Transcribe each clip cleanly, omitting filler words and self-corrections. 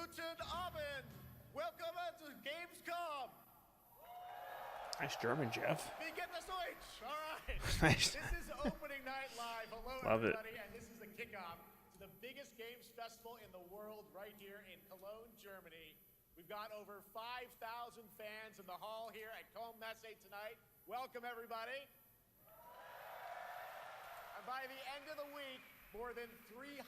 Guten Abend. Welcome to Gamescom. Nice German, Jeff. We get the Switch. All right. Nice. This is opening night live. Hello, Love it. everybody, and this is the kickoff to the biggest games festival in the world right here in Cologne, Germany. We've got over 5,000 fans in the hall here at Cologne Messe tonight. Welcome, everybody. And by the end of the week, more than 300,000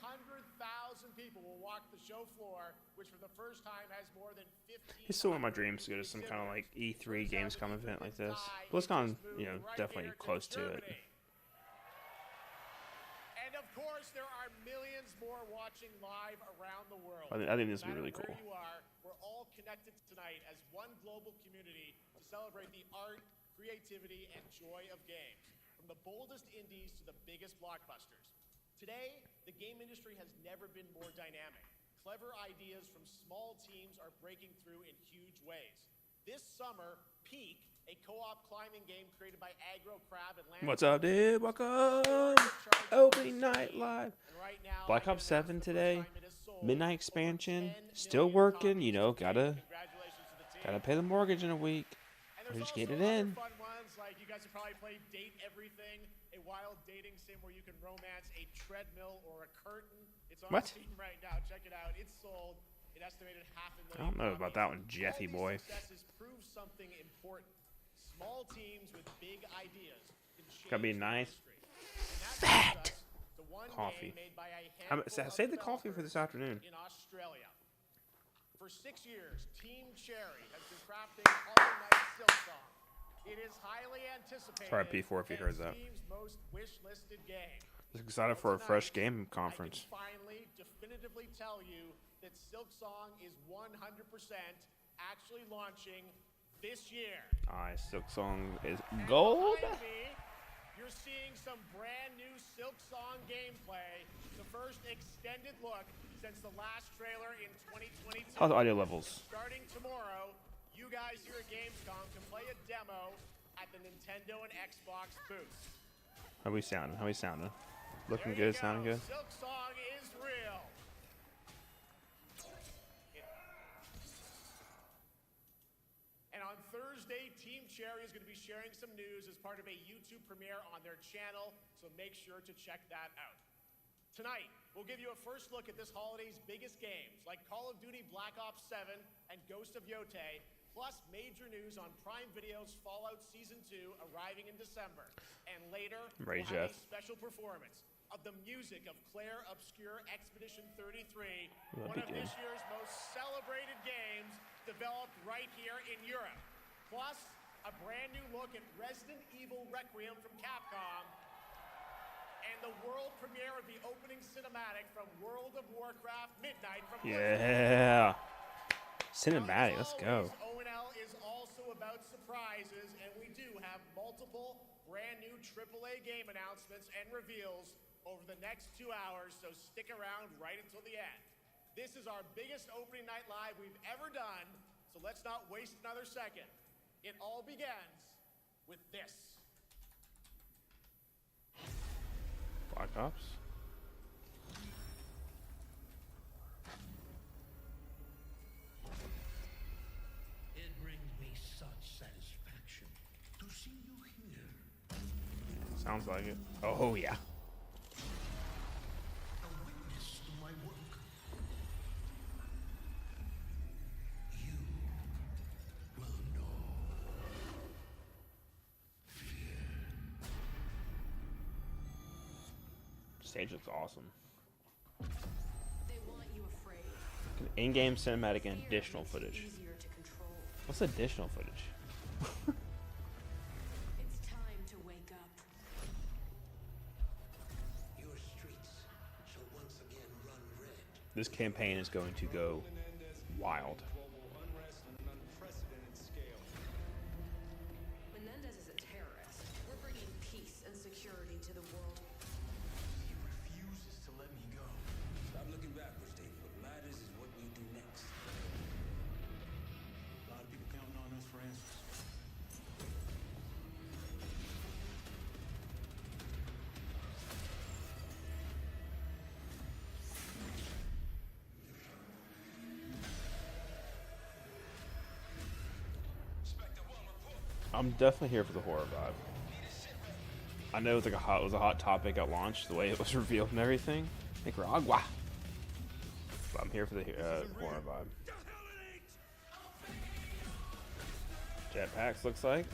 people will walk the show floor, which for the first time has more than 15. It's still one of my dreams to go to some kind of like E3 Gamescom event like this. BlizzCon, you know, definitely close to it. And of course, there are millions more watching live around the world. I think this would be really No matter cool. where you are, we're all connected tonight as one global community to celebrate the art, creativity, and joy of games. From the boldest indies to the biggest blockbusters. Today, the game industry has never been more dynamic. Clever ideas from small teams are breaking through in huge ways. This summer, Peak, a co-op climbing game created by Aggro Crab and Land. What's up, dude? Welcome. Opening night live. Right now, Black Ops 7 today. Midnight expansion. Still working. You know, gotta pay the mortgage in a week. We're just getting it in. Fun ones, like you guys have probably played Date Everything, a wild dating sim where you can romance a treadmill or a curtain. It's on Steam right now. Check it out. It's sold. It estimated $500,000. I don't know about that one, Jeffy boy. Successes prove something important. Small teams with big ideas can change Gotta be nice, fat coffee. I Save the coffee for this afternoon. In Australia. For 6 years, Team Cherry has been crafting Hollow Knight Silksong. It is highly anticipated. Sorry, P4, if you heard that. Steam's most wish-listed game. Just excited for a fresh game conference. I can finally, definitively tell you that Silksong is 100% actually launching this year. Silksong is gold. Behind me, you're seeing some brand new Silksong gameplay. The first extended look since the last trailer in 2022. How's the audio levels? Starting tomorrow, you guys here at Gamescom can play a demo at the Nintendo and Xbox booths. How we sounding? Looking There you good, sounding good. Silksong is real. And on Thursday, Team Cherry is going to be sharing some news as part of a YouTube premiere on their channel, so make sure to check that out. Tonight, we'll give you a first look at this holiday's biggest games, like Call of Duty Black Ops 7 and Ghost of Yotei, plus major news on Prime Video's Fallout Season 2 arriving in December. And later, we'll have a special performance of the music of Claire Obscure Expedition 33, one of this year's most celebrated games developed right here in Europe. Plus, a brand new look at Resident Evil Requiem from Capcom, and the world premiere of the opening cinematic from World of Warcraft Midnight from Yeah. Cinematic, let's go. ONL is also about surprises, and we do have multiple brand new AAA game announcements and reveals over the next 2 hours, so stick around right until the end. This is our biggest opening night live we've ever done, so let's not waste another second. It all begins with this. Black Ops. It brings me such satisfaction to see you here. Sounds like it. Oh yeah. A witness to my work. You will know fear. Stage looks awesome. They want you afraid. In-game cinematic and Fear additional makes it footage. easier to control. What's additional footage? It's time to wake up. Your streets shall once again run red. This campaign is going to go wild. Menendez is a terrorist. We're bringing peace and security to the world. He refuses to let me go. Stop looking backwards, Dave. What matters is what we do next. A lot of people counting on us for answers. I'm definitely here for the horror vibe. I know it was a hot topic at launch, the way it was revealed and everything. Nicaragua. But I'm here for the horror vibe. Jetpacks looks like.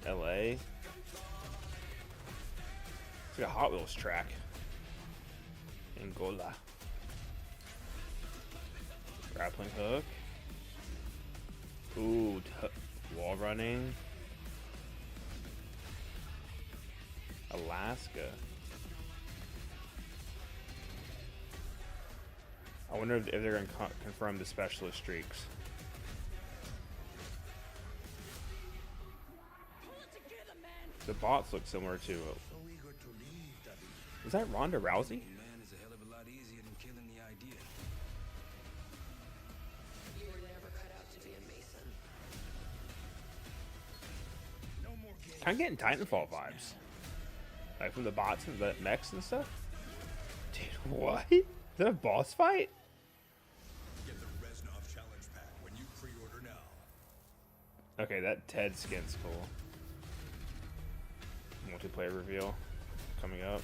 LA. It's like a Hot Wheels track. Angola. Grappling hook. Ooh, wall running. Alaska. I wonder if they're going to confirm the specialist streaks. The bots look similar to. Is that Ronda Rousey? Man is a hell of a lot easier than killing the idea. You were never cut out to be a Mason. No more games. Kind of getting Titanfall vibes. Like from the bots and the mechs and stuff. Dude, what? Is that a boss fight? Get the Reznov challenge pack when you pre-order now. Okay, that Ted skin's cool. Multiplayer reveal coming up.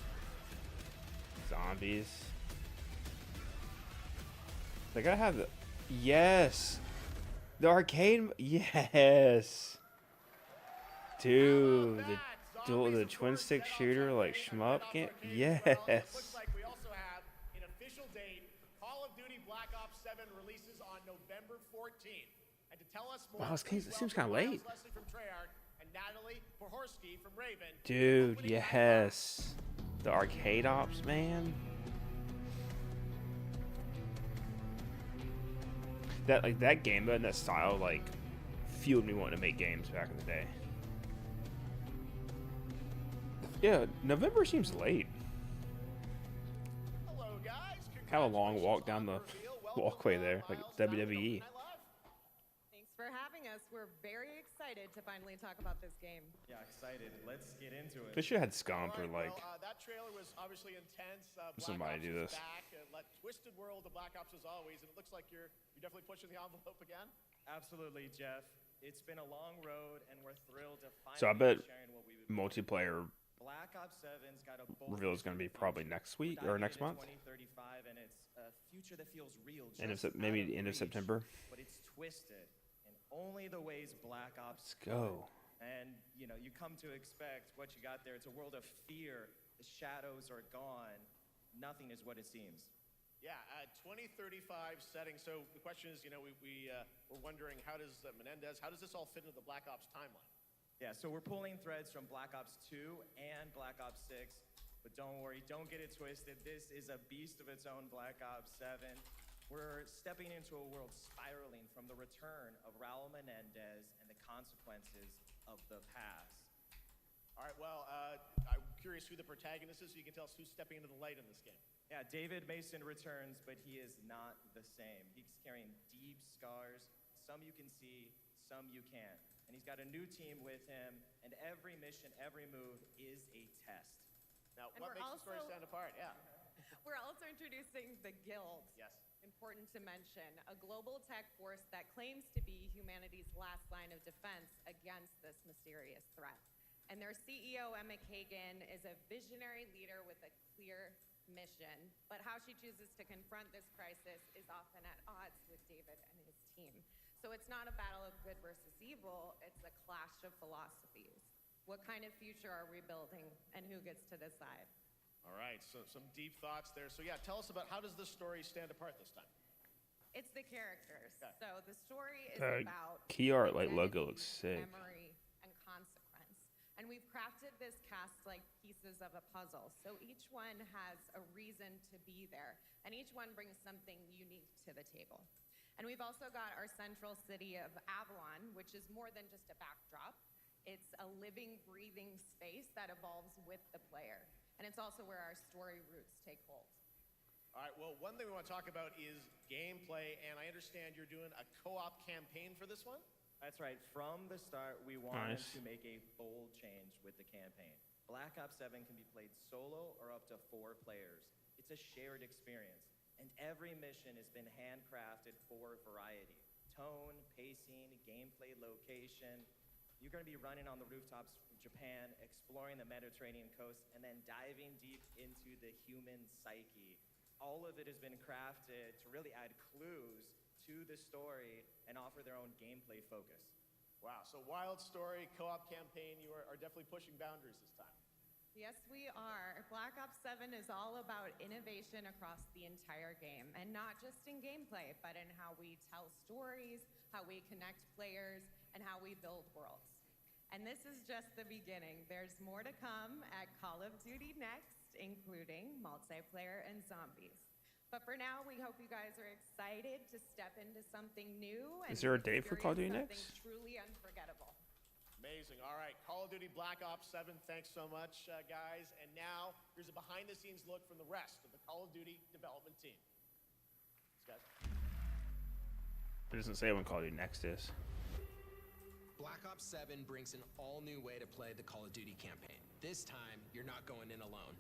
Zombies. They gotta have the. Yes! The arcade. Yes! Dude, the twin stick shooter like shmup game. Yes! Looks like we also have an official date. Call of Duty Black Ops 7 releases on November 14th. And to tell us more, Wow, it seems kind of late. Leslie from Treyarch and Natalie Pohorsky from Raven. Dude, yes. The arcade ops, man. That game mode and that style fueled me wanting to make games back in the day. Yeah, November seems late. Hello guys. Kind of a long walk down the walkway there, like WWE. Thanks for having us. We're very excited to finally talk about this game. Yeah, excited. Let's get into it. They should have had Scump or that trailer was obviously intense. Black somebody Ops do is this. Back. Twisted world of Black Ops as always, and it looks like you're definitely pushing the envelope again. Absolutely, Jeff. It's been a long road, and we're thrilled to finally So I bet be sharing what we would multiplayer Black Ops 7's got a bold reveal is going to be probably next week We're or next diving month. into 2035, and it's a future that feels real. Maybe the end of September. But it's twisted in only the ways Black Ops. Let's go. And you come to expect what you got there. It's a world of fear. The shadows are gone. Nothing is what it seems. Yeah, 2035 setting. So the question is, we're wondering how does Menendez, how does this all fit into the Black Ops timeline? Yeah, so we're pulling threads from Black Ops 2 and Black Ops 6, but don't worry, don't get it twisted. This is a beast of its own, Black Ops 7. We're stepping into a world spiraling from the return of Raul Menendez and the consequences of the past. All right, well, I'm curious who the protagonist is, so you can tell us who's stepping into the light in this game. Yeah, David Mason returns, but he is not the same. He's carrying deep scars. Some you can see, some you can't. And he's got a new team with him, and every mission, every move is a test. Now, And what we're makes the story also- stand apart? Yeah. We're also introducing the Guild. Yes. Important to mention, a global tech force that claims to be humanity's last line of defense against this mysterious threat. And their CEO, Emma Kagan, is a visionary leader with a clear mission, but how she chooses to confront this crisis is often at odds with David and his team. So it's not a battle of good versus evil, it's a clash of philosophies. What kind of future are we building, and who gets to decide? All right, so some deep thoughts there. So yeah, tell us about how does this story stand apart this time? It's the characters. Okay. So the story is The about key art identity, logo looks sick. memory, and consequence. And we've crafted this cast like pieces of a puzzle. So each one has a reason to be there, and each one brings something unique to the table. And we've also got our central city of Avalon, which is more than just a backdrop. It's a living, breathing space that evolves with the player. And it's also where our story roots take hold. All right, well, one thing we want to talk about is gameplay, and I understand you're doing a co-op campaign for this one? That's right. From the start, we wanted Nice. to make a bold change with the campaign. Black Ops 7 can be played solo or up to 4 players. It's a shared experience, and every mission has been handcrafted for variety. Tone, pacing, gameplay location. You're going to be running on the rooftops of Japan, exploring the Mediterranean coast, and then diving deep into the human psyche. All of it has been crafted to really add clues to the story and offer their own gameplay focus. Wow, so wild story, co-op campaign, you are definitely pushing boundaries this time. Yes, we are. Black Ops 7 is all about innovation across the entire game, and not just in gameplay, but in how we tell stories, how we connect players, and how we build worlds. And this is just the beginning. There's more to come at Call of Duty Next, including multiplayer and zombies. But for now, we hope you guys are excited to step into something new. And Is there a date for Call of Duty experience Next? something truly unforgettable. Amazing. All right, Call of Duty Black Ops 7, thanks so much, guys. And now, here's a behind-the-scenes look from the rest of the Call of Duty development team. Thanks, guys. It doesn't say when Call of Duty Next is. Black Ops 7 brings an all-new way to play the Call of Duty campaign. This time, you're not going in alone.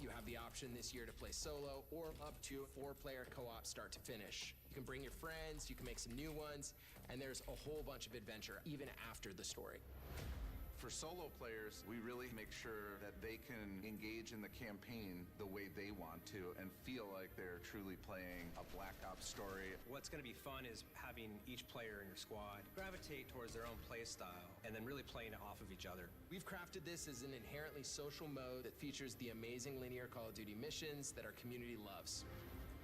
You have the option this year to play solo or up to 4-player co-op start to finish. You can bring your friends, you can make some new ones, and there's a whole bunch of adventure even after the story. For solo players, we really make sure that they can engage in the campaign the way they want to and feel like they're truly playing a Black Ops story. What's going to be fun is having each player in your squad gravitate towards their own play style and then really playing it off of each other. We've crafted this as an inherently social mode that features the amazing linear Call of Duty missions that our community loves.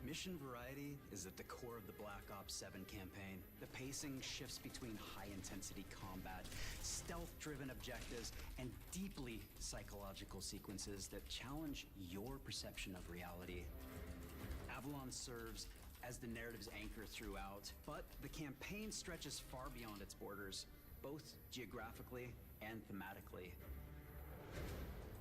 Mission variety is at the core of the Black Ops 7 campaign. The pacing shifts between high-intensity combat, stealth-driven objectives, and deeply psychological sequences that challenge your perception of reality. Avalon serves as the narrative's anchor throughout, but the campaign stretches far beyond its borders, both geographically and thematically.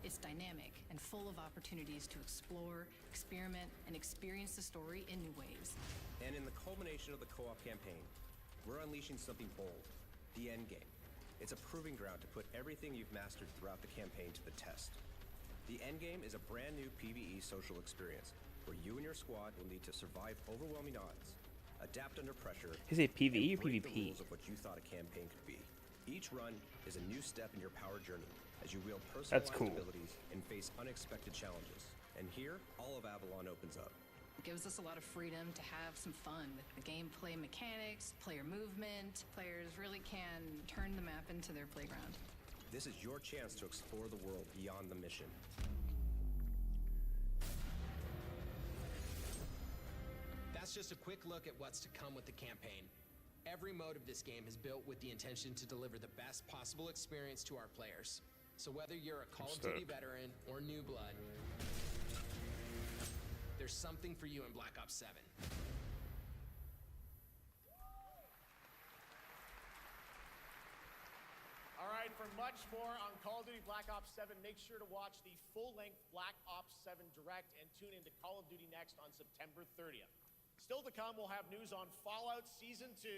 It's dynamic and full of opportunities to explore, experiment, and experience the story in new ways. And in the culmination of the co-op campaign, we're unleashing something bold, the end game. It's a proving ground to put everything you've mastered throughout the campaign to the test. The end game is a brand new PvE social experience where you and your squad will need to survive overwhelming odds, adapt under pressure, Is it PvE and or break the PvP? rules of what you thought a campaign could be. Each run is a new step in your power journey as you wield That's personalized cool. abilities and face unexpected challenges. And here, all of Avalon opens up. It gives us a lot of freedom to have some fun with the gameplay mechanics, player movement. Players really can turn the map into their playground. This is your chance to explore the world beyond the mission. That's just a quick look at what's to come with the campaign. Every mode of this game is built with the intention to deliver the best possible experience to our players. So whether you're a Call of Duty veteran or new blood, there's something for you in Black Ops 7. All right, for much more on Call of Duty Black Ops 7, make sure to watch the full-length Black Ops 7 Direct and tune into Call of Duty Next on September 30th. Still to come, we'll have news on Fallout Season 2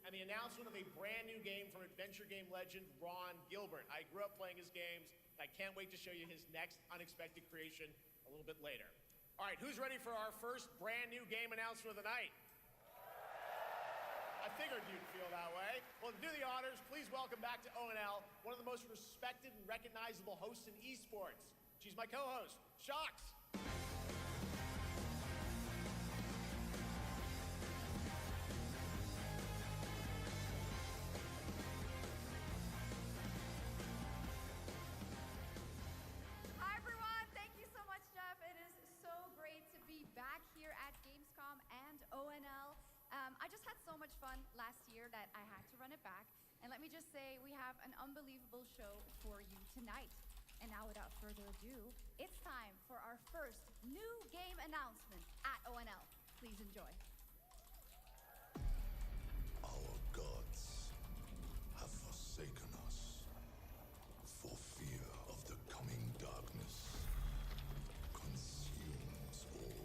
and the announcement of a brand new game from adventure game legend Ron Gilbert. I grew up playing his games, and I can't wait to show you his next unexpected creation a little bit later. All right, who's ready for our first brand new game announcement of the night? I figured you'd feel that way. Well, to do the honors, please welcome back to ONL one of the most respected and recognizable hosts in esports. She's my co-host, Shox. Hi everyone, thank you so much, Jeff. It is so great to be back here at Gamescom and ONL. I just had so much fun last year that I had to run it back. And let me just say, we have an unbelievable show for you tonight. And now without further ado, it's time for our first new game announcement at ONL. Please enjoy. Our gods have forsaken us for fear of the coming darkness consumes all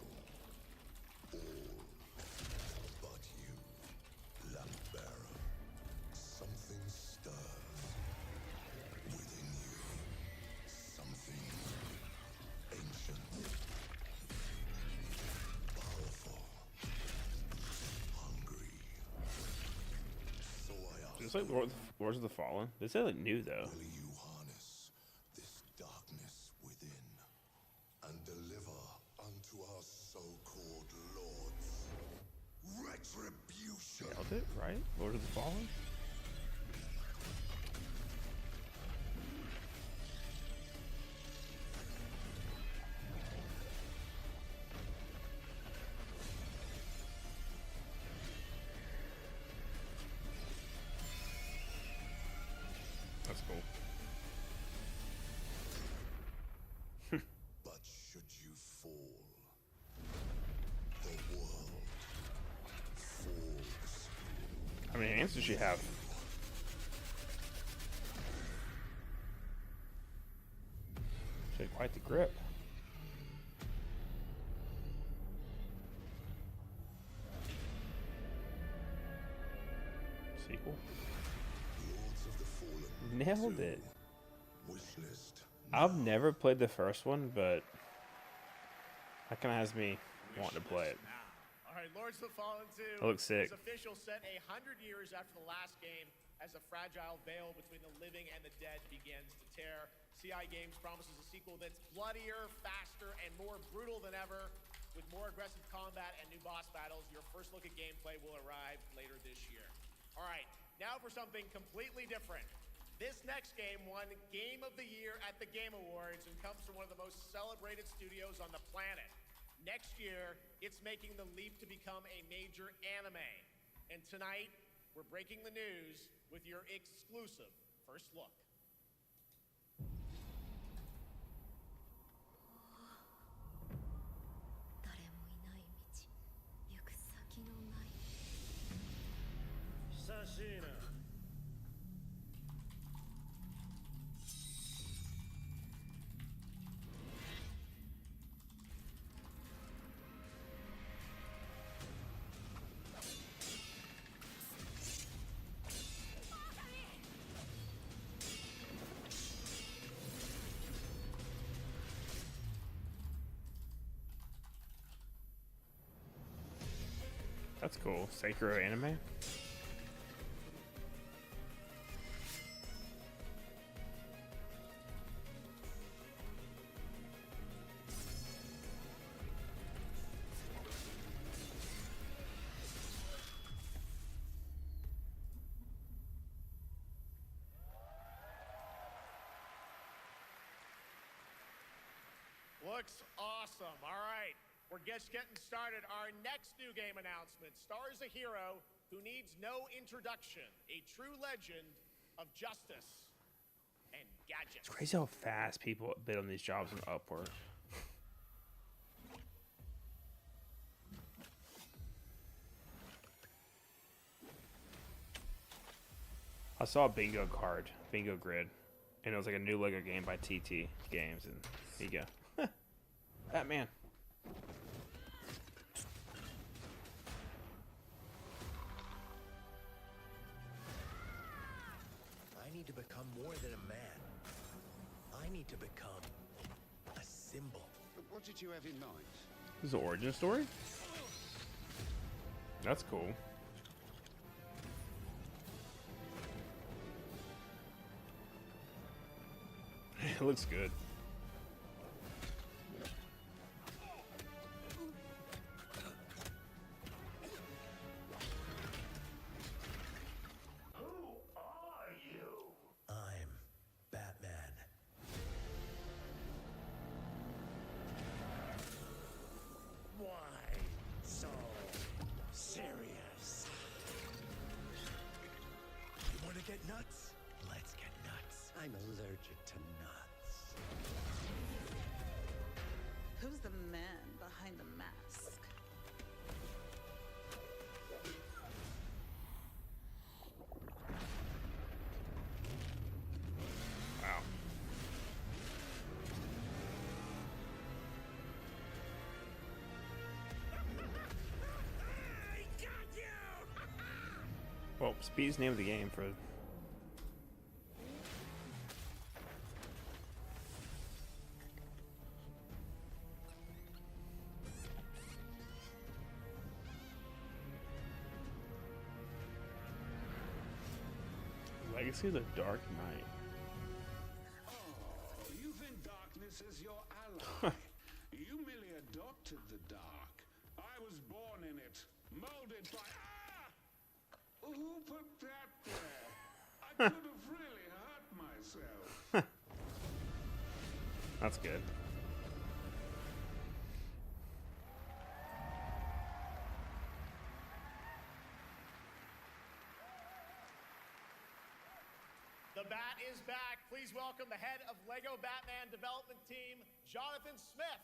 but you, lamp bearer. Something stirs within you, something ancient, powerful, It's like Lords of the Fallen. They say like new though. Will you harness this darkness within and deliver unto our so-called lords retribution? Nailed it, right? Lord of the Fallen. That's cool. But should you fall, the world falls. How many hands does she have? She had quite the grip. Sequel. Lords of the Fallen. Nailed it. Wish list. I've never played the first one, but that kind of has me wanting to play it. All right, Lords of the Fallen 2. It looks sick. Is official set 100 years after the last game as the fragile veil between the living and the dead begins to tear. CI Games promises a sequel that's bloodier, faster, and more brutal than ever. With more aggressive combat and new boss battles, your first look at gameplay will arrive later this year. All right, now for something completely different. This next game won Game of the Year at the Game Awards and comes from one of the most celebrated studios on the planet. Next year, it's making the leap to become a major anime. And tonight, we're breaking the news with your exclusive first look. 誰もいない道、行く先のない久しいな。That's cool. Sekiro anime. Looks awesome. All right, we're just getting started. Our next new game announcement stars a hero who needs no introduction, a true legend of justice and gadgets. It's crazy how fast people bid on these jobs on Upwork. I saw a bingo card, bingo grid, and it was like a new Lego game by TT Games, and here you go. Batman. I need to become more than a man. I need to become a symbol. But what did you have in mind? This is an origin story? That's cool. It looks good. I'm Batman. Why so serious? You want to get nuts? Let's get nuts. I'm allergic to nuts. Who's the man behind the mask? Wow. Well, Speed's name of the game for. Legacy of the Dark Knight. Oh, you think darkness is your ally? You merely adopted the dark. I was born in it, molded by... Ah! Who put that there? I could have really hurt myself. That's good. The bat is back. Please welcome the head of LEGO Batman development team, Jonathan Smith.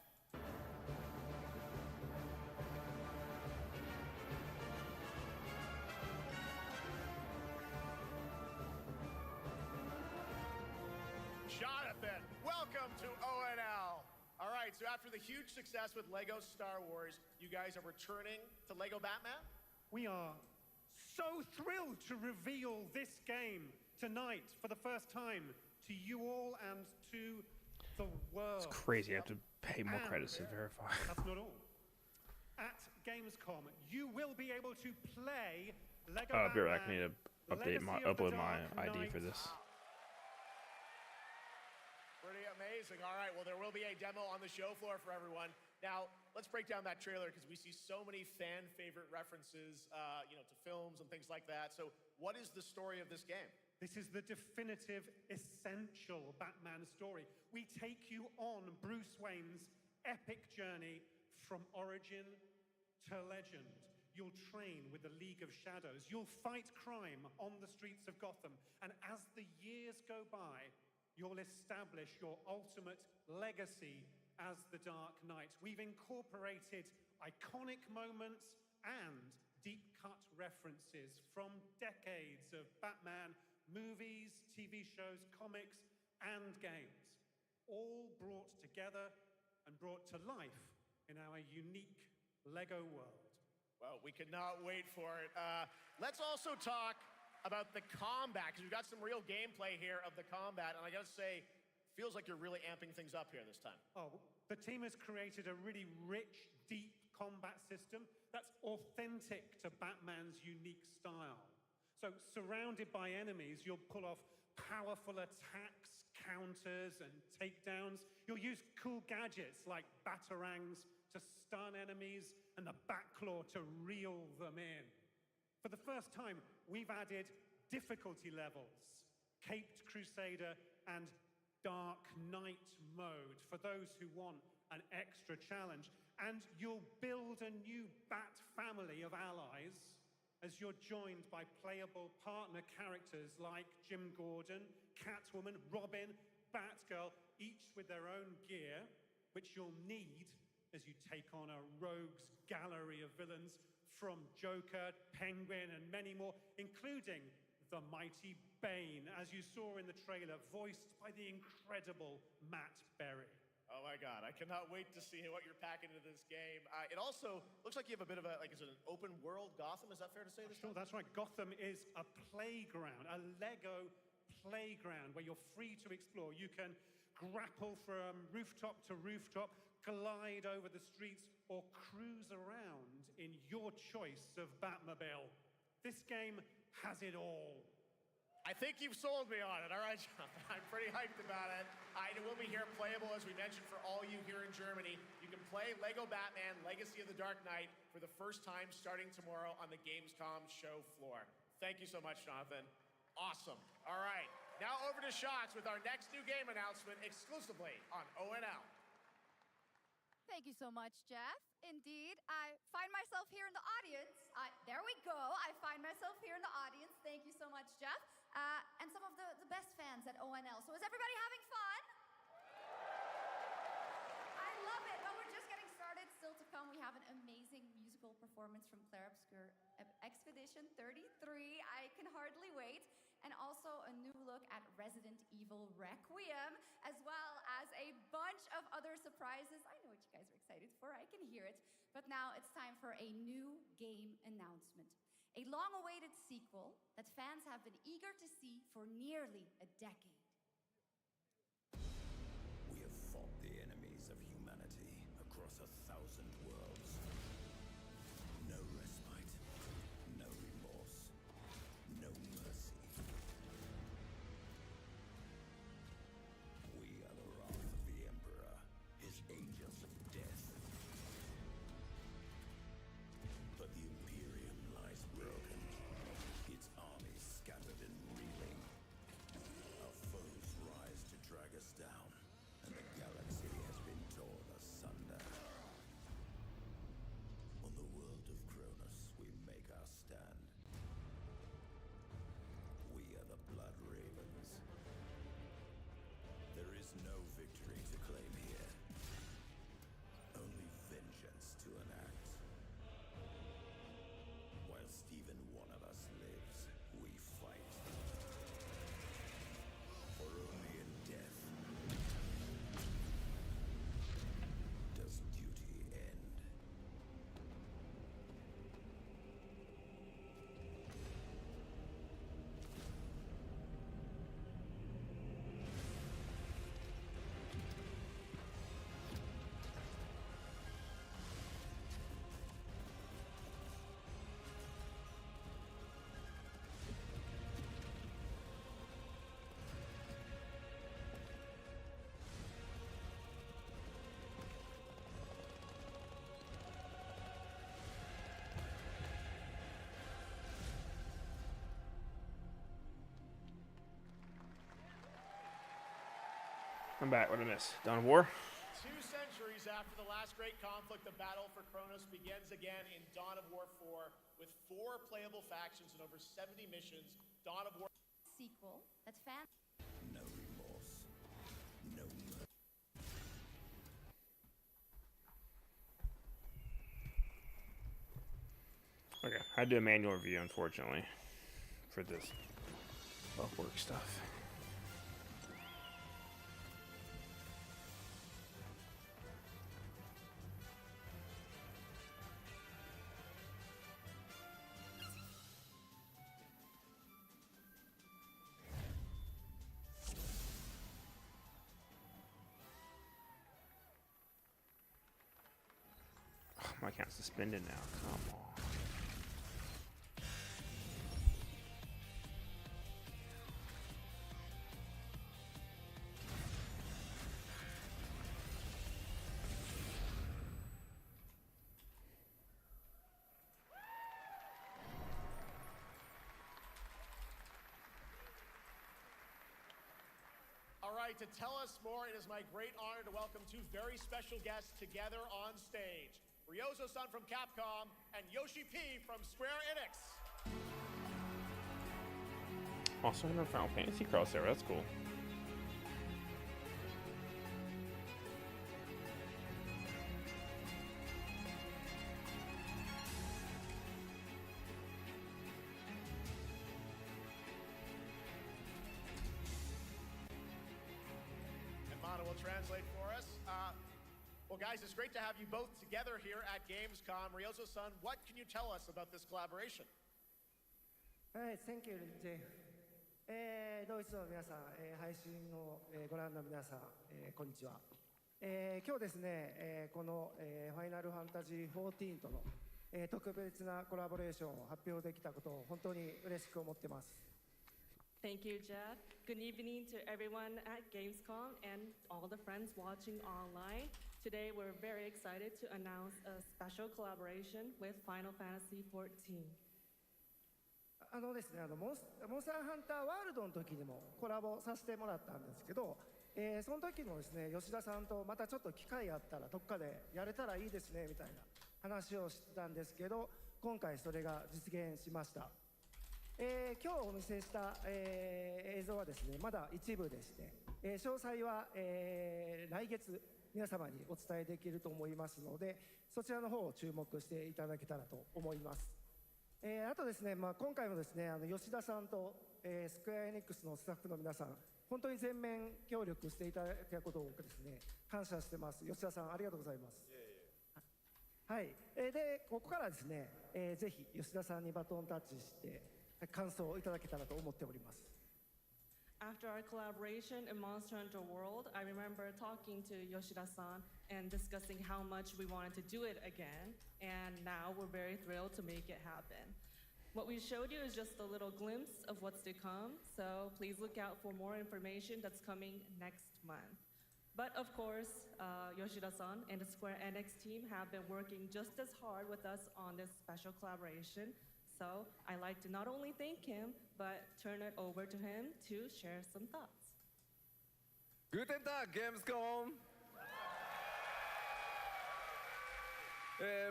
Jonathan, welcome to ONL. All right, so after the huge success with LEGO Star Wars, you guys are returning to LEGO Batman? We are so thrilled to reveal this game tonight for the first time to you all and to the world. It's crazy. I have to pay more credits to verify. That's not all. At Gamescom, you will be able to play LEGO I'll be right back. I Batman, need to upload my ID for this. Pretty amazing. All right, well, there will be a demo on the show floor for everyone. Now, let's break down that trailer because we see so many fan favorite references, to films and things like that. So what is the story of this game? This is the definitive, essential Batman story. We take you on Bruce Wayne's epic journey from origin to legend. You'll train with the League of Shadows. You'll fight crime on the streets of Gotham. And as the years go by, you'll establish your ultimate legacy as the Dark Knight. We've incorporated iconic moments and deep-cut references from decades of Batman movies, TV shows, comics, and games, all brought together and brought to life in our unique LEGO world. Well, we could not wait for it. Let's also talk about the combat, because we've got some real gameplay here of the combat, and I gotta say, feels like you're really amping things up here this time. Oh, the team has created a really rich, deep combat system that's authentic to Batman's unique style. So, surrounded by enemies, you'll pull off powerful attacks, counters, and takedowns. You'll use cool gadgets like batarangs to stun enemies and the Batclaw to reel them in. For the first time, we've added difficulty levels, Caped Crusader and Dark Knight mode for those who want an extra challenge. And you'll build a new Bat family of allies as you're joined by playable partner characters like Jim Gordon, Catwoman, Robin, Batgirl, each with their own gear, which you'll need as you take on a rogues gallery of villains from Joker, Penguin, and many more, including the mighty Bane, as you saw in the trailer, voiced by the incredible Matt Berry. Oh my God, I cannot wait to see what you're packing into this game. It also looks like you have a bit of is it an open world Gotham? Is that fair to say this time? That's right. Gotham is a playground, a LEGO playground where you're free to explore. You can grapple from rooftop to rooftop, glide over the streets, or cruise around in your choice of Batmobile. This game has it all. I think you've sold me on it. All right, Jonathan. I'm pretty hyped about it. It will be here playable, as we mentioned, for all you here in Germany. You can play LEGO Batman Legacy of the Dark Knight for the first time starting tomorrow on the Gamescom show floor. Thank you so much, Jonathan. Awesome. All right, now over to Shots with our next new game announcement exclusively on ONL. Thank you so much, Jeff. Indeed, I find myself here in the audience. There we go. I find myself here in the audience. Thank you so much, Jeff. And some of the best fans at ONL. So is everybody having fun? I love it. But we're just getting started. Still to come, we have an amazing musical performance from Claire Obscure Expedition 33. I can hardly wait. And also a new look at Resident Evil Requiem, as well as a bunch of other surprises. I know what you guys are excited for, I can hear it. But now it's time for a new game announcement. A long-awaited sequel that fans have been eager to see for nearly a decade. We have fought the enemies of humanity across 1,000 worlds. No respite, no remorse, no mercy. no victory to claim here. Only vengeance to enact. Whilst even one of us lives, we fight. For only in death does duty end. I'm back. What did I miss? Dawn of War? 2 centuries after the last great conflict, the battle for Kronos begins again in Dawn of War 4 with 4 playable factions and over 70 missions. Dawn of War Sequel that's fan. No remorse. No mercy. Okay, I had to do a manual review, unfortunately, for this Upwork stuff. My account's suspended now. Come on. All right, to tell us more, it is my great honor to welcome 2 very special guests together on stage. Ryozo-san from Capcom and Yoshi P from Square Enix. Also in a Final Fantasy crossover, that's cool. And Mana will translate for us. Well, guys, it's great to have you both together here at Gamescom. Ryozo-san, what can you tell us about this collaboration? Alright, thank you, Jeff. ドイツの皆さん、配信をご覧の皆さん、こんにちは。今日ですね、この、ファイナルファンタジー14との、特別なコラボレーションを発表できたことを本当に嬉しく思ってます。Thank you, Jeff. Good evening to everyone at Gamescom and all the friends watching online. Today, we're very excited to announce a special collaboration with Final Fantasy XIV. ですね、モンスターハンターワールドの時にもコラボさせてもらったんですけど、その時もですね、吉田さんとまたちょっと機会あったらどっかでやれたらいいですねみたいな話をしてたんですけど、今回それが実現しました。今日お見せした、映像はですね、まだ一部でして、詳細は、来月皆様にお伝えできると思いますので、そちらの方を注目していただけたらと思います。あとですね、今回もですね、吉田さんと、スクエアエニックスのスタッフの皆さん、本当に全面協力していただいたことをですね、感謝してます。吉田さん、ありがとうございます。はい。で、ここからですね、ぜひ吉田さんにバトンタッチして、感想をいただけたらと思っております。After our collaboration in Monster Hunter World, I remember talking to Yoshida-san and discussing how much we wanted to do it again, and now we're very thrilled to make it happen. What we showed you is just a little glimpse of what's to come, so please look out for more information that's coming next month. But of course, Yoshida-san and the Square Enix team have been working just as hard with us on this special collaboration. So I'd like to not only thank him, but turn it over to him to share some thoughts. Guten Tag, Gamescom!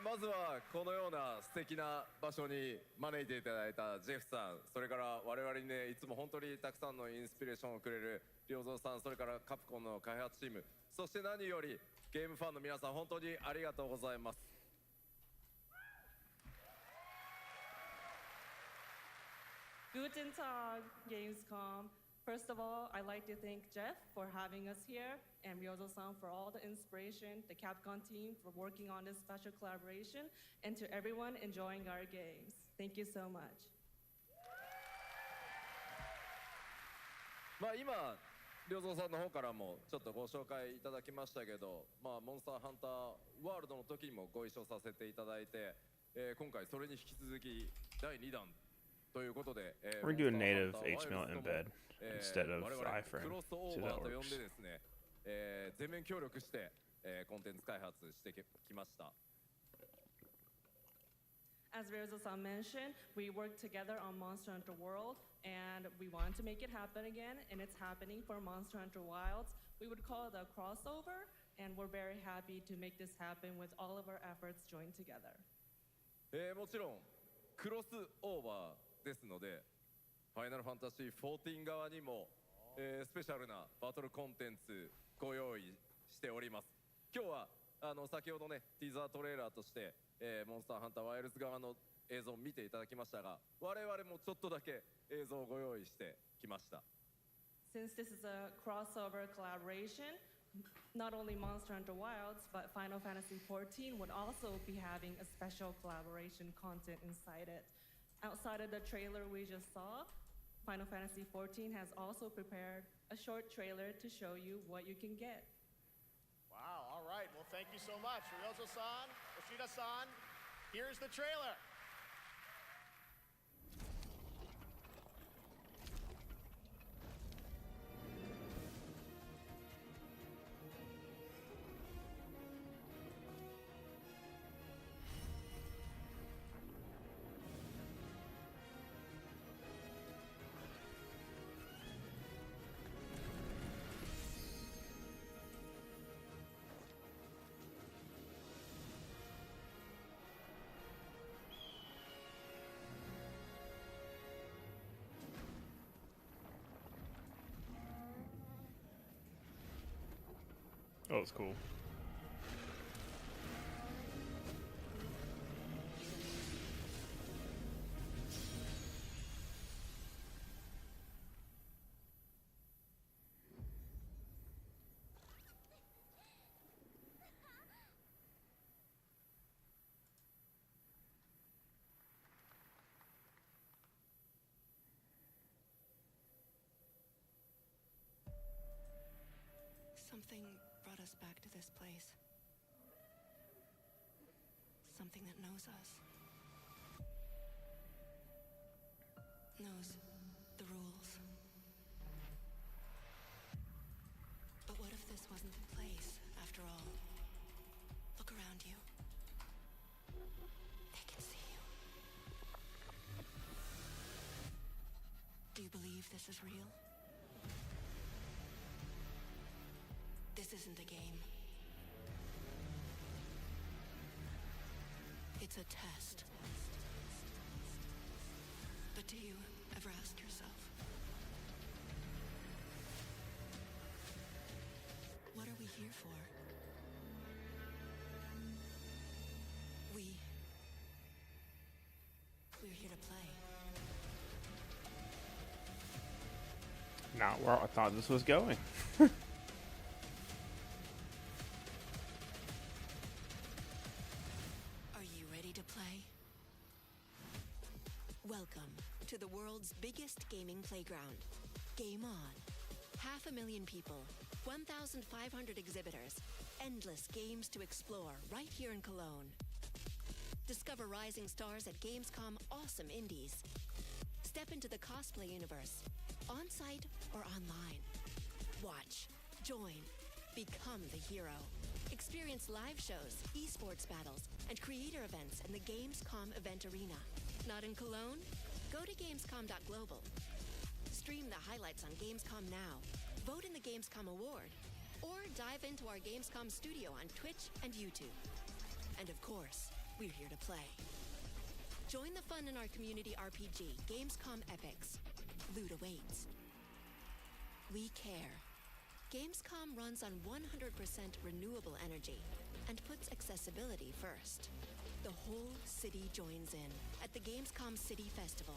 まずはこのような素敵な場所に招いていただいたジェフさん、それから我々にねいつも本当にたくさんのインスピレーションをくれる良三さん、それからカプコンの開発チーム、そして何よりゲームファンの皆さん、本当にありがとうございます。Guten Tag, Gamescom. First of all, I'd like to thank Jeff for having us here, and Ryozo-san for all the inspiration, the Capcom team for working on this special collaboration, and to everyone enjoying our games. Thank you so much. まあ今良三さんの方からもちょっとご紹介いただきましたけど、まあモンスターハンターワールドの時にもご一緒させていただいて、今回それに引き続き第2弾ということで、We're doing native HTML embed instead of iframe. クロスオーバーと呼んでですね、全面協力して、コンテンツ開発してきました。As Ryozo-san mentioned, we worked together on Monster Hunter World, and we wanted to make it happen again, and it's happening for Monster Hunter Wilds. We would call it a crossover, and we're very happy to make this happen with all of our efforts joined together. もちろんクロスオーバーですので、ファイナルファンタジー14側にも、スペシャルなバトルコンテンツご用意しております。今日は先ほどねティーザートレーラーとして、モンスターハンターワイルズ側の映像を見ていただきましたが、我々もちょっとだけ映像をご用意してきました。Since this is a crossover collaboration, not only Monster Hunter Wilds, but Final Fantasy XIV would also be having a special collaboration content inside it. Outside of the trailer we just saw, Final Fantasy XIV has also prepared a short trailer to show you what you can get. Wow, all right. Well, thank you so much. Ryozo-san, Yoshida-san, here's the trailer. Oh, it's cool. Something brought us back to this place. Something that knows us. Knows the rules. But what if this wasn't the place, after all? Look around you. They can see you. Do you believe this is real? This isn't a game. It's a test. But do you ever ask yourself, what are we here for? We're here to play. Not where I thought this was going. Welcome to the world's biggest gaming playground. Game on. 500,000 people, 1,500 exhibitors, endless games to explore right here in Cologne. Discover rising stars at Gamescom Awesome Indies. Step into the cosplay universe, on-site or online. Watch, join, become the hero. Experience live shows, esports battles, and creator events in the Gamescom event arena. Not in Cologne? Go to Gamescom.global. Stream the highlights on Gamescom Now. Vote in the Gamescom Award. Or dive into our Gamescom studio on Twitch and YouTube. And of course, we're here to play. Join the fun in our community RPG, Gamescom Epics. Loot awaits. We care. Gamescom runs on 100% renewable energy and puts accessibility first. The whole city joins in at the Gamescom City Festival.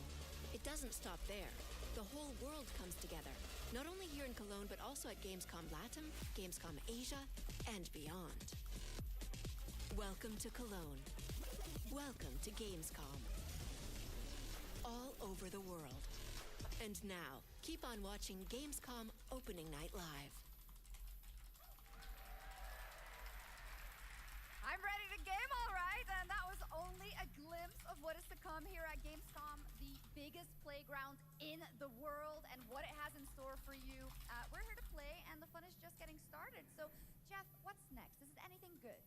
It doesn't stop there. The whole world comes together, not only here in Cologne, but also at Gamescom Latam, Gamescom Asia, and beyond. Welcome to Cologne. Welcome to Gamescom. All over the world. And now, keep on watching Gamescom Opening Night Live. I'm ready to game, all right, and that was only a glimpse of what is to come here at Gamescom, the biggest playground in the world, and what it has in store for you. We're here to play, and the fun is just getting started. So, Jeff, what's next? Is it anything good?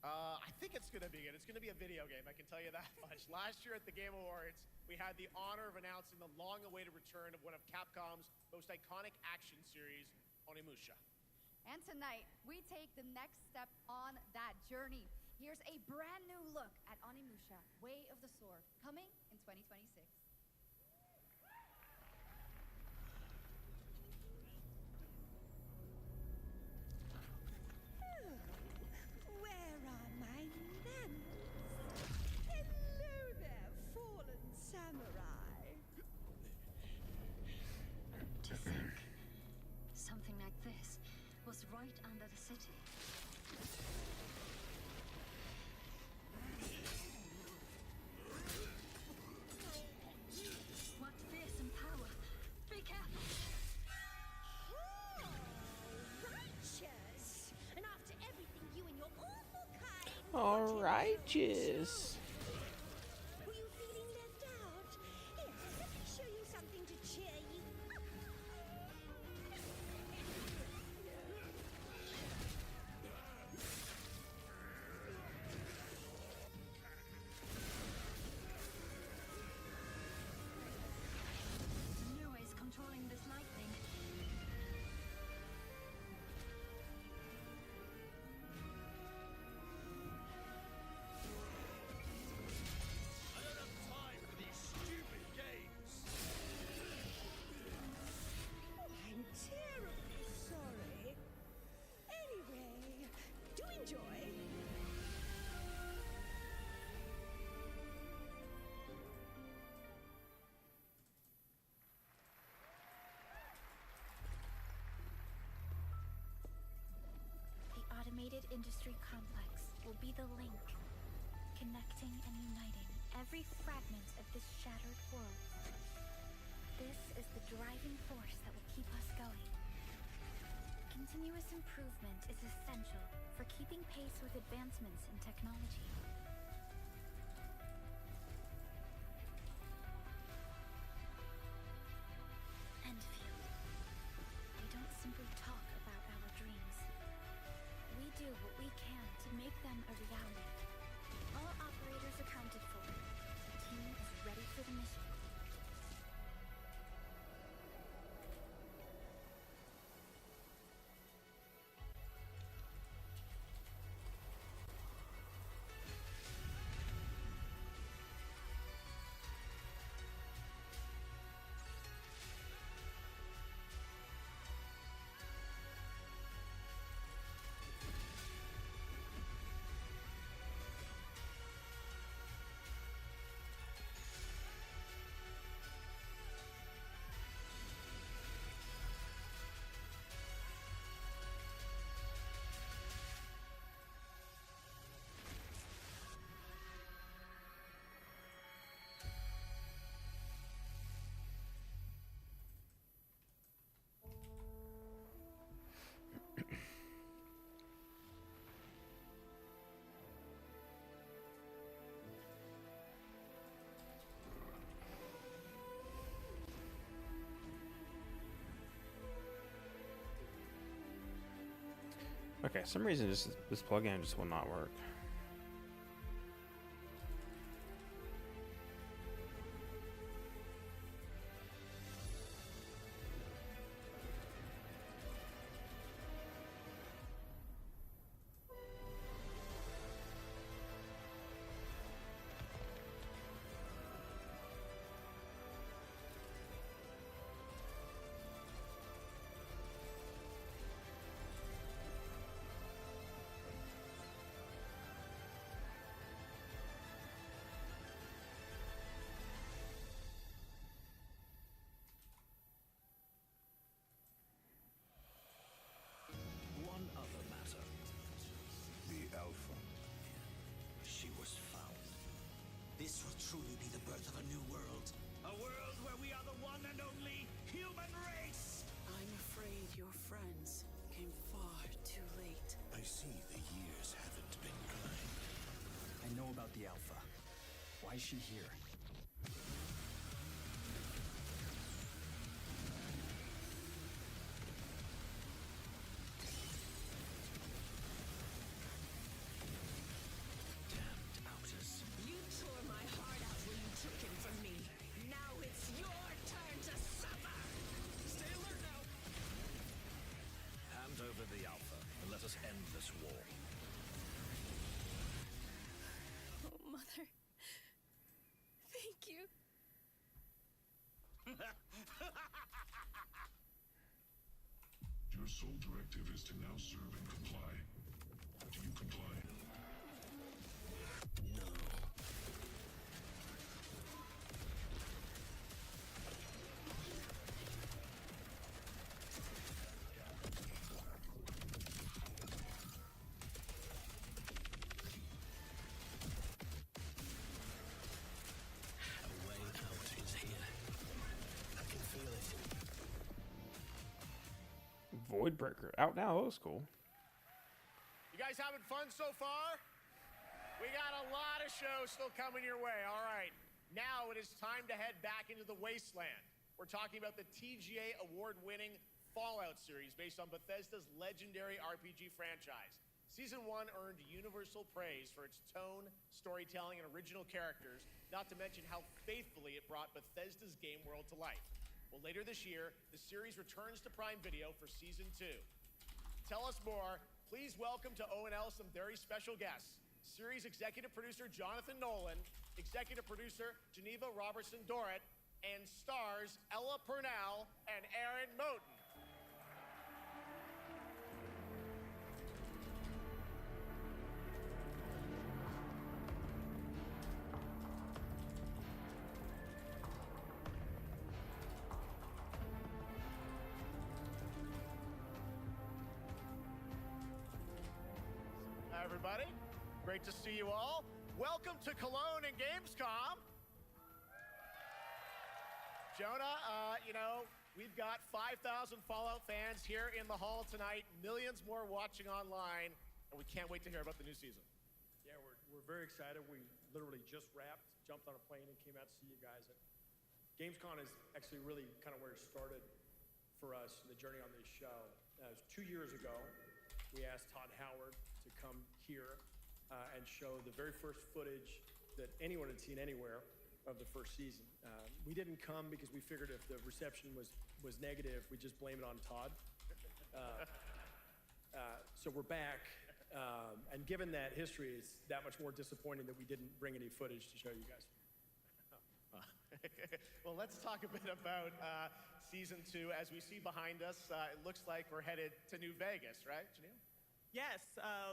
I think it's going to be good. It's going to be a video game, I can tell you that much. Last year at the Game Awards, we had the honor of announcing the long-awaited return of one of Capcom's most iconic action series, Onimusha. And tonight, we take the next step on that journey. Here's a brand new look at Onimusha, Way of the Sword, coming in 2026. Where are my manners? Hello there, fallen samurai. To think something like this was right under the city. What fearsome power! Be careful! Righteous! And after everything you and your awful kind... All righteous. Were you feeling left out? Here, let me show you something to cheer you up. Lua is controlling this lightning. I don't have time for these stupid games. Oh, I'm terribly sorry. Anyway, do enjoy. The automated industry complex will be the link, connecting and uniting every fragment of this shattered world. This is the driving force that will keep us going. Continuous improvement is essential for keeping pace with advancements in technology. Enfield. They don't simply talk about our dreams. We do what we can to make them a reality. All operators accounted for. The team is ready for the mission. Okay, some reason this plugin just will not work. human race! I'm afraid your friends came far too late. I see the years haven't been kind. I know about the Alpha. Why is she here? Damned outers. You tore my heart out when you took him from me. Now it's your turn to suffer! Stay alert now! Hand over the Alpha and let us end this war. Oh, Mother. Thank you. Your sole directive is to now serve and comply. Do you comply? No. A way out is here. I can feel it. Voidbreaker out now. That was cool. You guys having fun so far? We got a lot of shows still coming your way. All right, now it is time to head back into the wasteland. We're talking about the TGA award-winning Fallout series based on Bethesda's legendary RPG franchise. Season 1 earned universal praise for its tone, storytelling, and original characters, not to mention how faithfully it brought Bethesda's game world to life. Well, later this year, the series returns to Prime Video for Season 2. Tell us more. Please welcome to ONL some very special guests. Series executive producer Jonathan Nolan, executive producer Geneva Robertson-Dorrit, and stars Ella Purnell and Aaron Moten. Hi, everybody. Great to see you all. Welcome to Cologne and Gamescom. Jonah, we've got 5,000 Fallout fans here in the hall tonight, millions more watching online, and we can't wait to hear about the new season. Yeah, we're very excited. We literally just wrapped, jumped on a plane, and came out to see you guys. And Gamescom is actually really kind of where it started for us, the journey on this show. It was 2 years ago. We asked Todd Howard to come here and show the very first footage that anyone had seen anywhere of the first season. We didn't come because we figured if the reception was negative, we'd just blame it on Todd. So we're back, and given that history, it's that much more disappointing that we didn't bring any footage to show you guys. Well, let's talk a bit about Season 2. As we see behind us, it looks like we're headed to New Vegas, right, Janelle? Yes,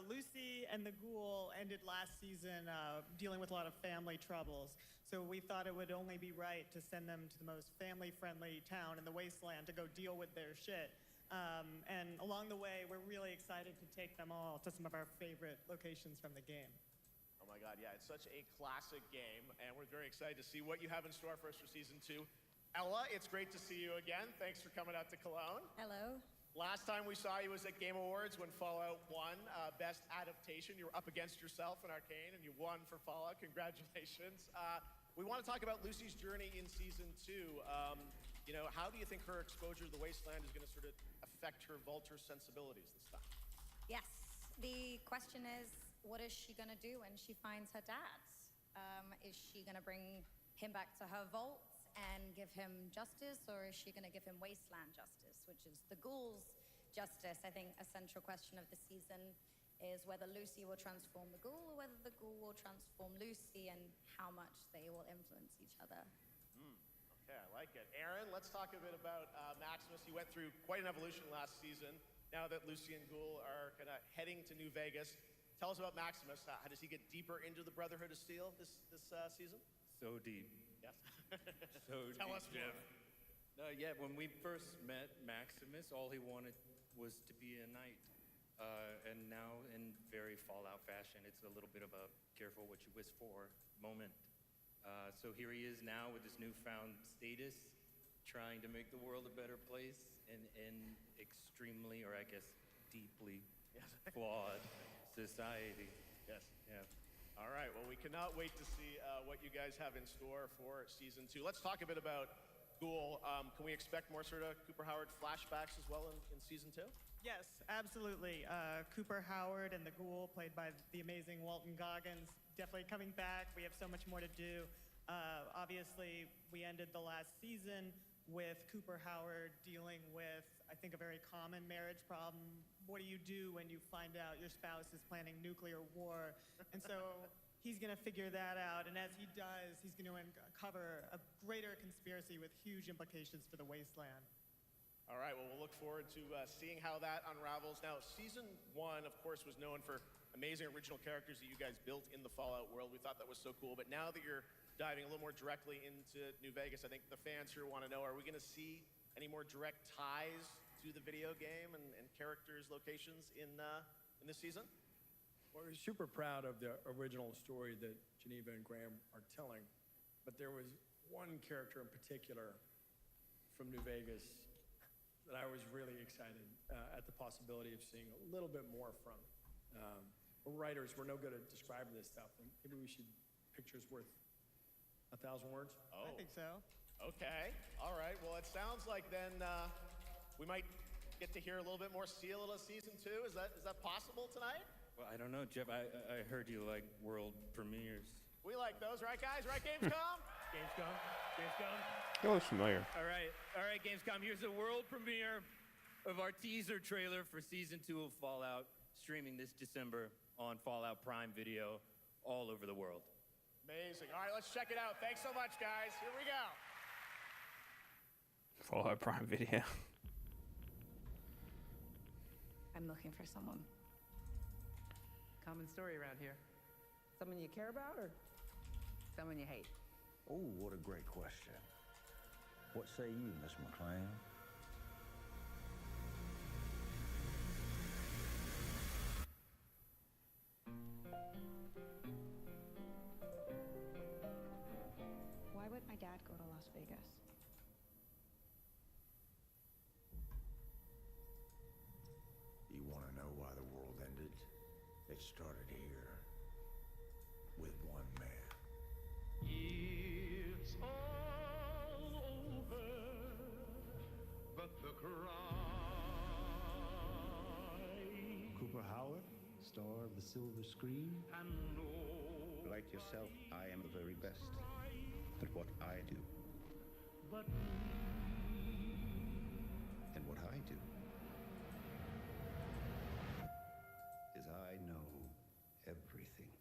Lucy and the Ghoul ended last season dealing with a lot of family troubles. So we thought it would only be right to send them to the most family-friendly town in the wasteland to go deal with their shit. And along the way, we're really excited to take them all to some of our favorite locations from the game. Oh my God, yeah, it's such a classic game, and we're very excited to see what you have in store for us for Season 2. Ella, it's great to see you again. Thanks for coming out to Cologne. Hello. Last time we saw you was at Game Awards when Fallout won Best Adaptation. You were up against yourself in Arcane, and you won for Fallout. Congratulations. We want to talk about Lucy's journey in Season 2. How do you think her exposure to the wasteland is going to sort of affect her vulture sensibilities this time? Yes. The question is, what is she going to do when she finds her dad? Is she going to bring him back to her vault and give him justice, or is she going to give him wasteland justice, which is the ghoul's justice? I think a central question of the season is whether Lucy will transform the ghoul or whether the ghoul will transform Lucy, and how much they will influence each other. Okay, I like it. Aaron, let's talk a bit about Maximus. He went through quite an evolution last season. Now that Lucy and Ghoul are kind of heading to New Vegas, tell us about Maximus. How does he get deeper into the Brotherhood of Steel this season? So deep. Yes. So Tell deep, us more. Jeff. Yeah, when we first met Maximus, all he wanted was to be a knight. And now, in very Fallout fashion, it's a little bit of a careful what you wish for moment. So here he is now with his newfound status, trying to make the world a better place in extremely, or I guess deeply flawed society. Yes. Yeah. All right. Well, we cannot wait to see what you guys have in store for season 2. Let's talk a bit about Ghoul. Can we expect more sort of Cooper Howard flashbacks as well in season 2? Yes, absolutely. Cooper Howard and the Ghoul, played by the amazing Walton Goggins, definitely coming back. We have so much more to do. Obviously, we ended the last season with Cooper Howard dealing with, I think, a very common marriage problem. What do you do when you find out your spouse is planning nuclear war? And so he's going to figure that out. And as he does, he's going to uncover a greater conspiracy with huge implications for the Wasteland. All right, well, we'll look forward to seeing how that unravels. Now, season 1, of course, was known for amazing original characters that you guys built in the Fallout world. We thought that was so cool. But now that you're diving a little more directly into New Vegas, I think the fans here want to know, are we going to see any more direct ties to the video game and characters, locations in this season? Well, we're super proud of the original story that Geneva and Graham are telling. But there was one character in particular from New Vegas that I was really excited at the possibility of seeing a little bit more from. We're writers, we're no good at describing this stuff. And maybe we should, pictures worth 1,000 words? Oh. I think so. Okay. All right. Well, it sounds like then we might get to hear a little bit more Seal of season 2. Is that possible tonight? Well, I don't know, Jeff. I heard you like world premieres. We like those, right, guys? Right, Gamescom? Gamescom? Gamescom? It looks familiar. All right, Gamescom. Here's the world premiere of our teaser trailer for season 2 of Fallout, streaming this December on Fallout Prime Video all over the world. Amazing. All right, let's check it out. Thanks so much, guys. Here we go. Fallout Prime Video. I'm looking for someone. Common story around here. Someone you care about or someone you hate? Oh, what a great question. What say you, Miss McLean? Why would my dad go to Las Vegas? You want to know why the world ended? It started here with one man. It's all over, but the cry. Cooper Howard, star of the silver screen. Like yourself, I am the very best at what I do. But And what I do is I know everything.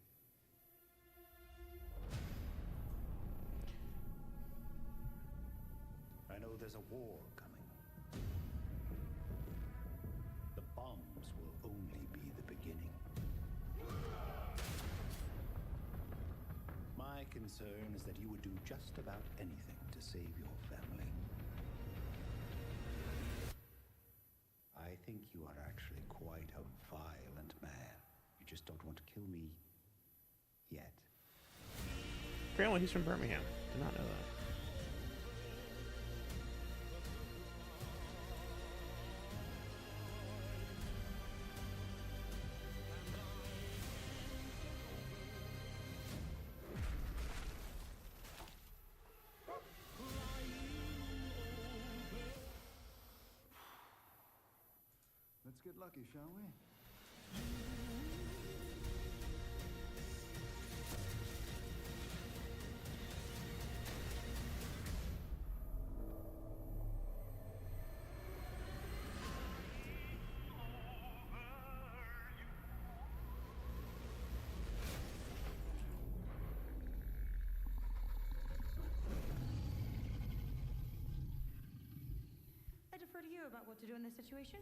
I know there's a war coming. The bombs will only be the beginning. My concern is that you would do just about anything to save your family. I think you are actually quite a violent man. You just don't want to kill me yet. Apparently he's from Birmingham. Did not know that. Let's get lucky, shall we? I defer to you about what to do in this situation.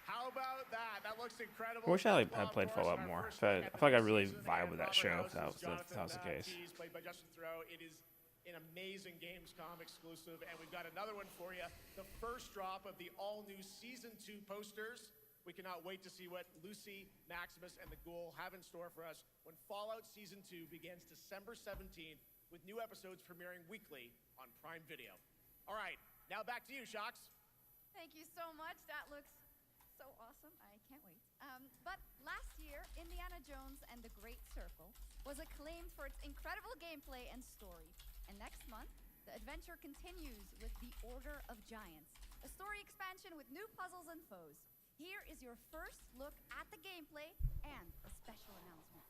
How about that? That looks incredible. I wish I had played Fallout more. I feel like I really vibe with that show. If that was the case. Played by Justin Theroux. It is an amazing Gamescom exclusive, and we've got another one for you. The first drop of the all-new Season 2 posters. We cannot wait to see what Lucy, Maximus, and the Ghoul have in store for us when Fallout Season 2 begins December 17th, with new episodes premiering weekly on Prime Video. All right, now back to you, Shox. Thank you so much. That looks so awesome. I can't wait. But last year, Indiana Jones and the Great Circle was acclaimed for its incredible gameplay and story. And next month, the adventure continues with The Order of Giants, a story expansion with new puzzles and foes. Here is your first look at the gameplay and a special announcement.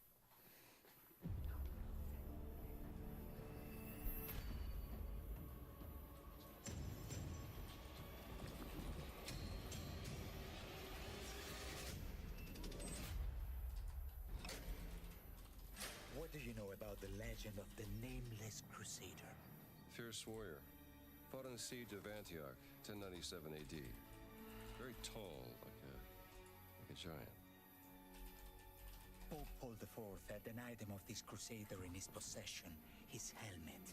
What do you know about the legend of the Nameless Crusader? Fierce warrior. Fought in the siege of Antioch, 1097 AD. Very tall, like a giant. Pope Paul IV had an item of this crusader in his possession, his helmet.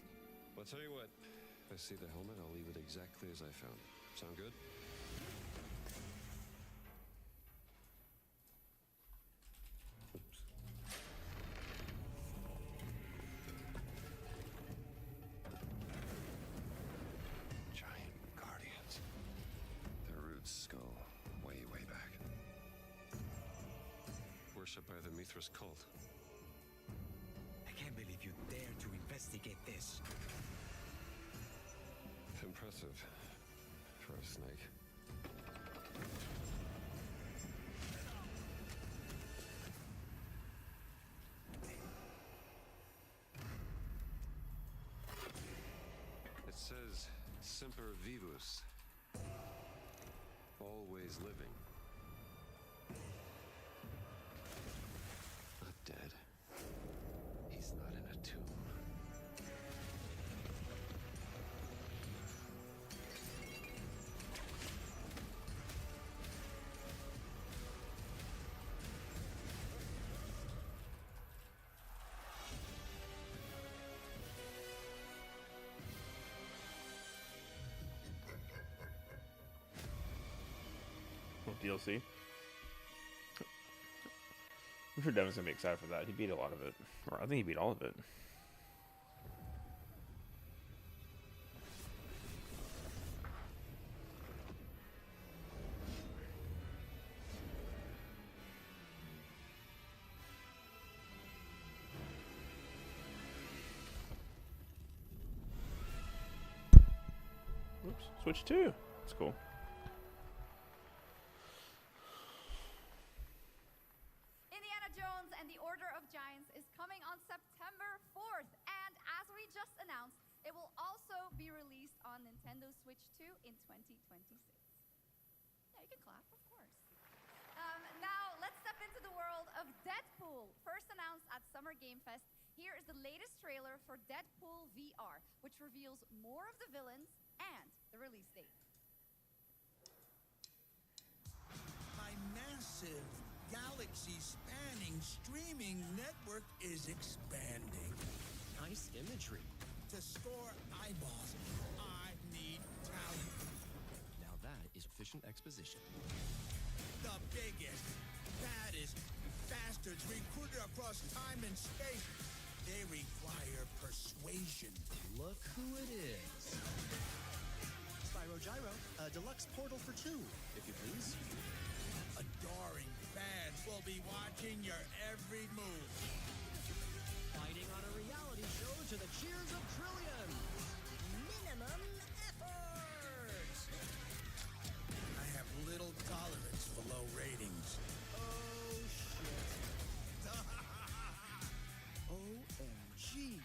Well, I'll tell you what. If I see the helmet, I'll leave it exactly as I found it. Sound good? Oops. Giant guardians. Their roots go way, way back. Worshipped by the Mithras cult. I can't believe you dare to investigate this. Impressive for a snake. It says Semper Vivus. Always living. Not dead. He's not in a tomb. DLC. I'm sure Devin's gonna be excited for that. He beat a lot of it. Or I think he beat all of it. Oops, Switch 2. That's cool. Indiana Jones and the Order of Giants is coming on September 4th. And as we just announced, it will also be released on Nintendo Switch 2 in 2026. Yeah, you can clap, of course. Now, let's step into the world of Deadpool. First announced at Summer Game Fest, here is the latest trailer for Deadpool VR, which reveals more of the villains and the release date. My massive, galaxy-spanning streaming network is expanding. Nice imagery. To score eyeballs, I need talent. Now that is efficient exposition. The biggest, baddest bastards recruited across time and space. They require persuasion. Look who it is. Spyro Gyro, a deluxe portal for two, if you please. Adoring fans will be watching your every move. Fighting on a reality show to the cheers of trillions. Minimum effort. I have little tolerance for low ratings. Oh, shit. OMG.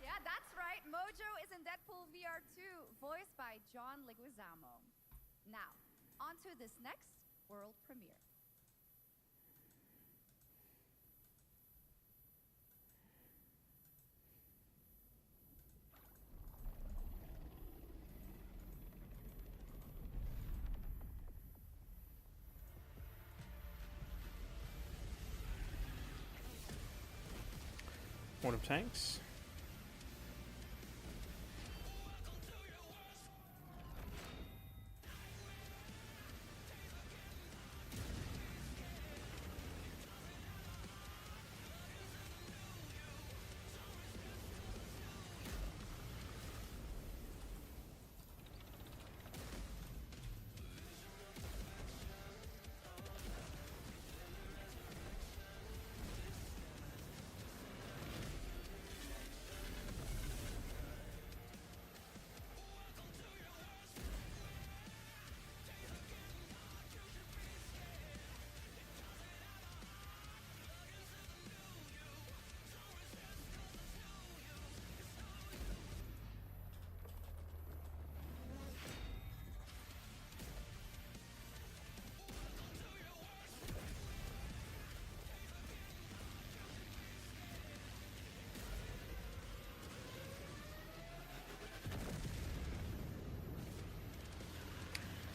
Yeah, that's right. Mojo is in Deadpool VR 2, voiced by John Leguizamo. Now, on to this next world premiere. Point of tanks.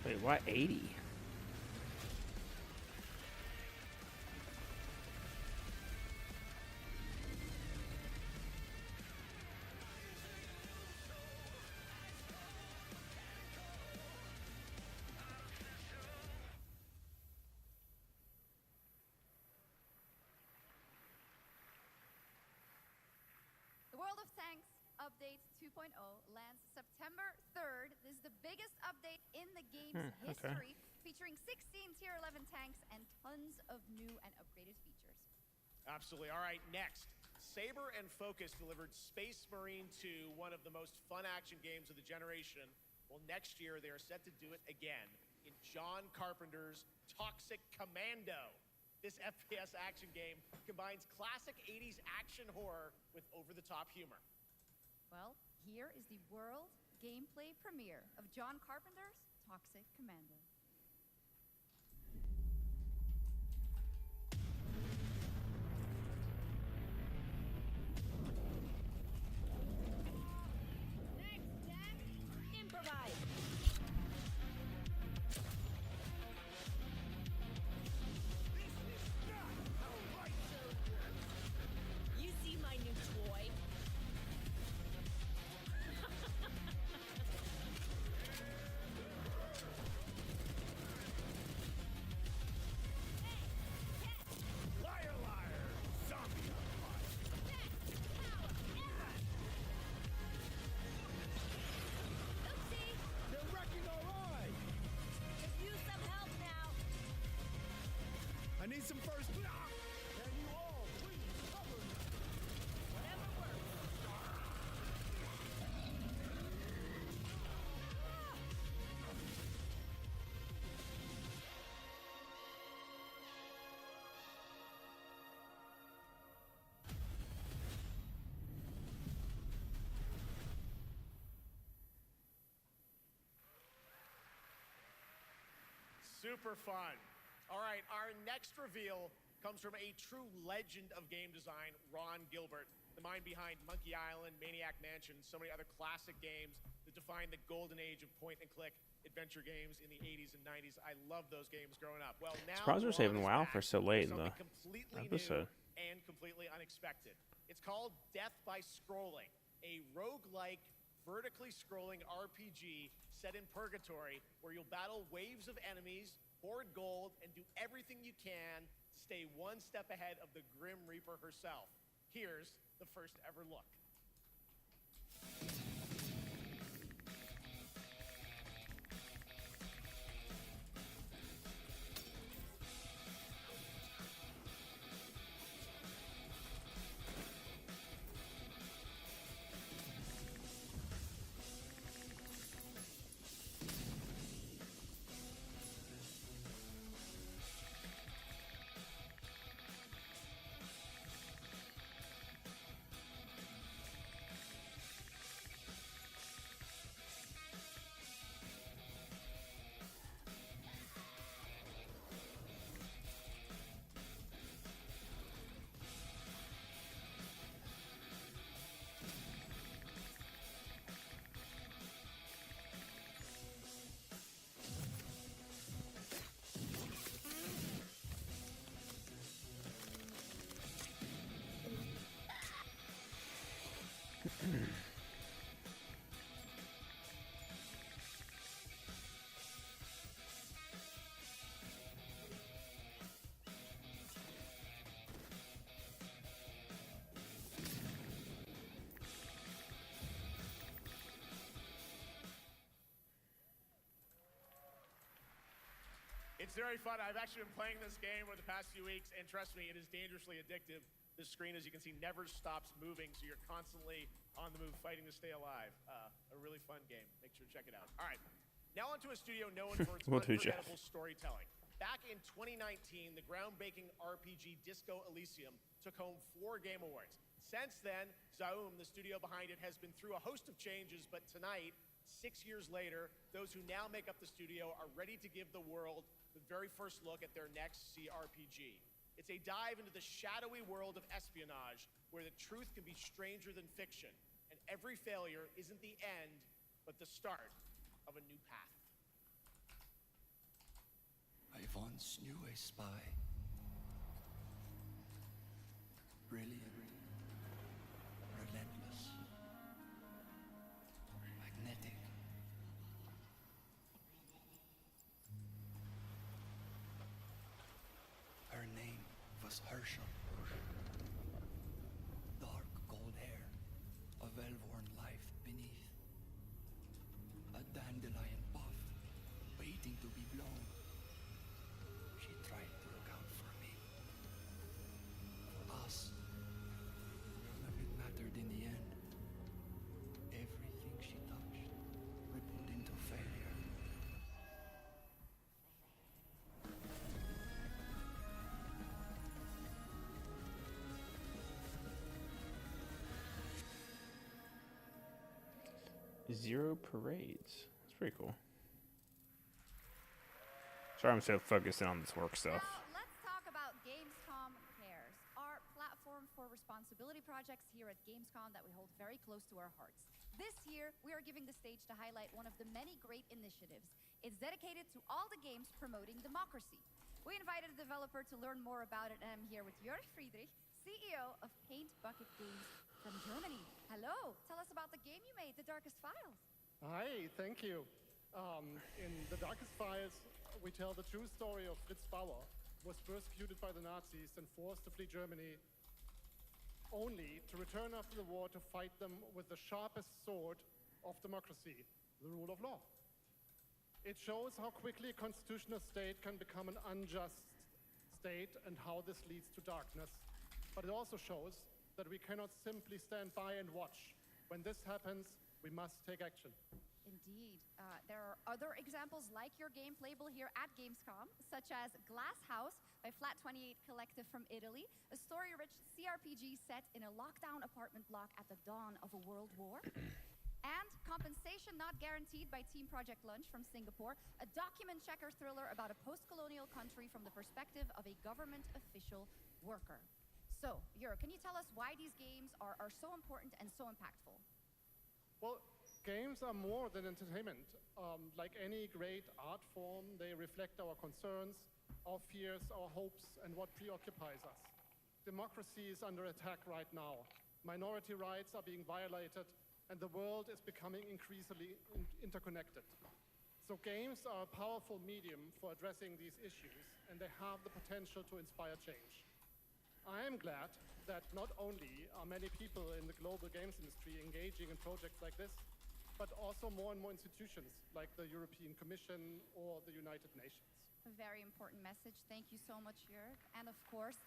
Wait, what? 80? The World of Tanks Update 2.0 lands September 3rd. This is the biggest update in the game's okay. history, featuring 16 Tier 11 tanks and tons of new and upgraded features. Absolutely. All right, next. Saber and Focus delivered Space Marine 2, one of the most fun action games of the generation. Well, next year they are set to do it again in John Carpenter's Toxic Commando. This FPS action game combines classic 80s action horror with over-the-top humor. Well, here is the world gameplay premiere of John Carpenter's Toxic Commando. Improvise! You see my new toy? Liar, liar! Zombie on fire! Oopsie! They're wrecking our ride! Could use some help now. I need some first block! Can you all please cover me? Whatever works. Super fun. All right, our next reveal comes from a true legend of game design, Ron Gilbert, the mind behind Monkey Island, Maniac Mansion, so many other classic games that defined the golden age of point-and-click adventure games in the 80s and 90s. I loved those games growing up. Well, now Surprised we're Ron saving is WoW back for so with late in the something completely episode. new and completely unexpected. It's called Death by Scrolling, a roguelike, vertically scrolling RPG set in purgatory where you'll battle waves of enemies, hoard gold, and do everything you can to stay one step ahead of the Grim Reaper herself. Here's the first ever look. It's very fun. I've actually been playing this game over the past few weeks, and trust me, it is dangerously addictive. The screen, as you can see, never stops moving, so you're constantly on the move fighting to stay alive. A really fun game. Make sure to check it out. All right, now onto a studio known for its Will do, Jeff. unforgettable storytelling. Back in 2019, the groundbreaking RPG Disco Elysium took home 4 Game Awards. Since then, Zaum, the studio behind it, has been through a host of changes, but tonight, 6 years later, those who now make up the studio are ready to give the world the very first look at their next CRPG. It's a dive into the shadowy world of espionage, where the truth can be stranger than fiction, and every failure isn't the end, but the start of a new path. I once knew a spy. Brilliant, relentless, magnetic. Her name was Herschel. Dark gold hair, a well-worn life beneath. A dandelion puff, waiting to be blown. She tried to look out for me. For us. None of it mattered in the end. Everything she touched rippled into failure. Zero parades. That's pretty cool. Sorry, I'm so focused in on this work stuff. Now, let's talk about Gamescom Cares, our platform for responsibility projects here at Gamescom that we hold very close to our hearts. This year, we are giving the stage to highlight one of the many great initiatives. It's dedicated to all the games promoting democracy. We invited a developer to learn more about it, and I'm here with Jörg Friedrich, CEO of Paint Bucket Games from Germany. Hello, tell us about the game you made, The Darkest Files. Hi, thank you. In The Darkest Files, we tell the true story of Fritz Bauer, who was persecuted by the Nazis and forced to flee Germany, only to return after the war to fight them with the sharpest sword of democracy, the rule of law. It shows how quickly a constitutional state can become an unjust state and how this leads to darkness. But it also shows that we cannot simply stand by and watch. When this happens, we must take action. Indeed. There are other examples like your game playable here at Gamescom, such as Glass House by Flat28 Collective from Italy, a story-rich CRPG set in a lockdown apartment block at the dawn of a world war. And Compensation Not Guaranteed by Team Project Lunch from Singapore, a document checker thriller about a post-colonial country from the perspective of a government official worker. So, Jörg, can you tell us why these games are so important and so impactful? Well, games are more than entertainment. Like any great art form, they reflect our concerns, our fears, our hopes, and what preoccupies us. Democracy is under attack right now. Minority rights are being violated, and the world is becoming increasingly interconnected. So games are a powerful medium for addressing these issues, and they have the potential to inspire change. I am glad that not only are many people in the global games industry engaging in projects like this, but also more and more institutions like the European Commission or the United Nations. A very important message. Thank you so much, Jörg. And of course,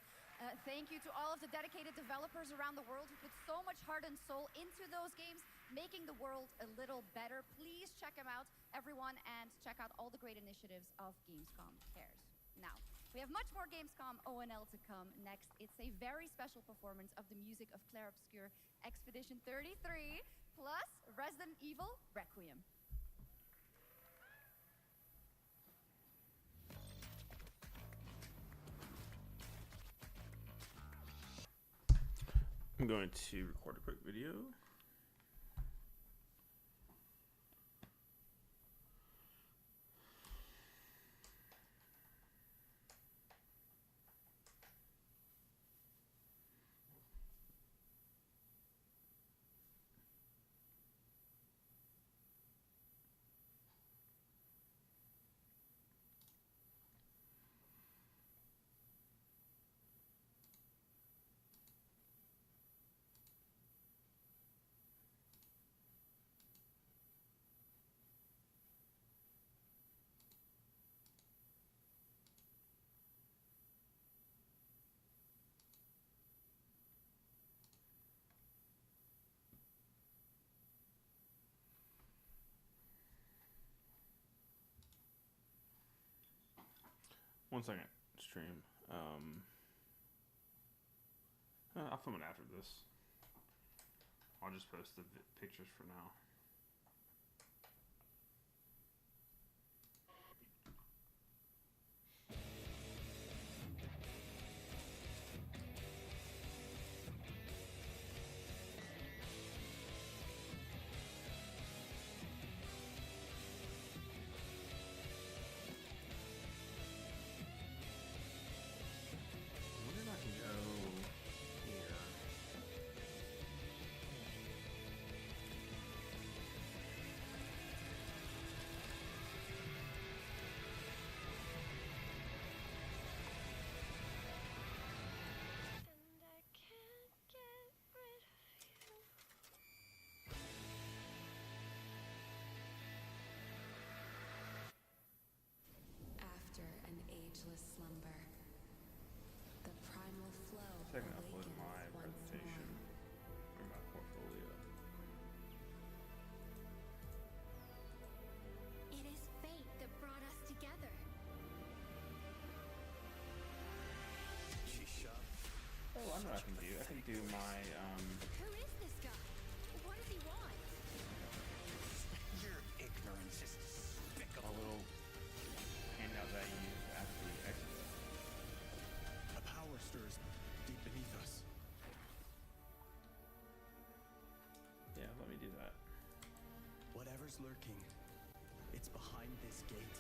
thank you to all of the dedicated developers around the world who put so much heart and soul into those games, making the world a little better. Please check them out, everyone, and check out all the great initiatives of Gamescom Cares. Now, we have much more Gamescom ONL to come next. It's a very special performance of the music of Clair Obscur Expedition 33, plus Resident Evil Requiem. I'm going to record a quick video. 1 second. Stream. I'll film it after this. I'll just post the pictures for now. After an ageless slumber, the primal flow Second, upload awakens my once presentation more. or my portfolio. It is fate that brought us together. Oh, I know what I can do. I can do my Who is this guy? What does he want? Your ignorance is a despicable. little handout that I use after the exit. A power stirs deep beneath us. Yeah, let me do that. Whatever's lurking, it's behind this gate.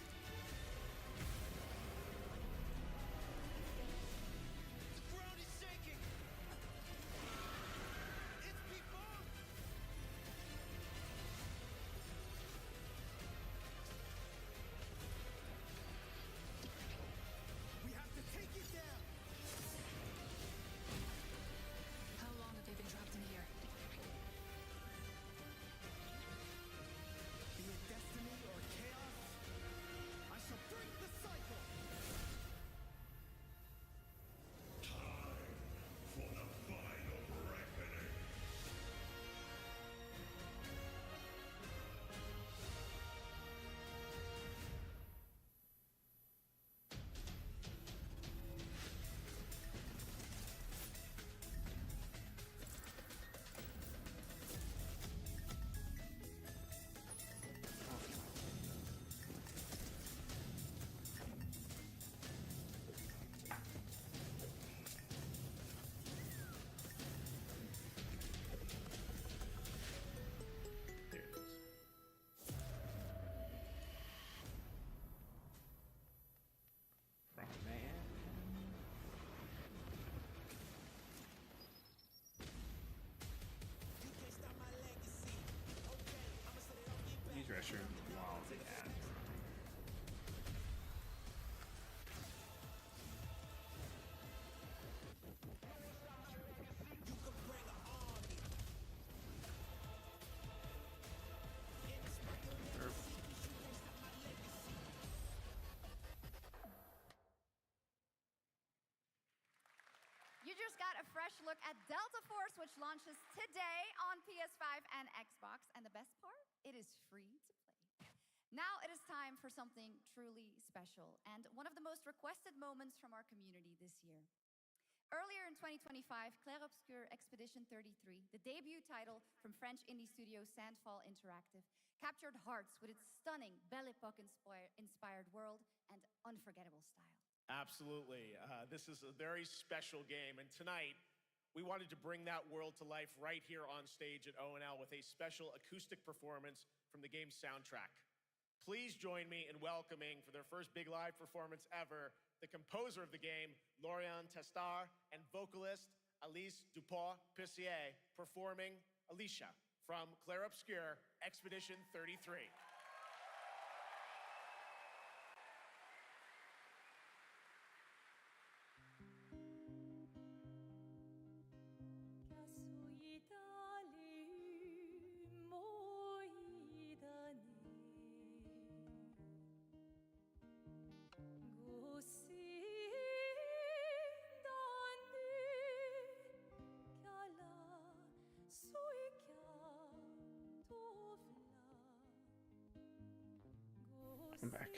The ground is shaking. It's people. We have to take it down. How long have they been trapped in here? Be it destiny or chaos, I shall break the cycle. Time for the final reckoning. There it is. From man. Use restroom while the ads are running. You just got a fresh look at Delta Force, which launches today on PS5 and Xbox. And the best part? It is free to play. Now it is time for something truly special and one of the most requested moments from our community this year. Earlier in 2025, Clair Obscur Expedition 33, the debut title from French indie studio Sandfall Interactive, captured hearts with its stunning Belle Epoque-inspired world and unforgettable style. Absolutely. This is a very special game, and tonight we wanted to bring that world to life right here on stage at ONL with a special acoustic performance from the game's soundtrack. Please join me in welcoming, for their first big live performance ever, the composer of the game, Lauriane Testard, and vocalist Alice Dupont-Pissier, performing Alicia from Clair Obscur Expedition 33. I'm back.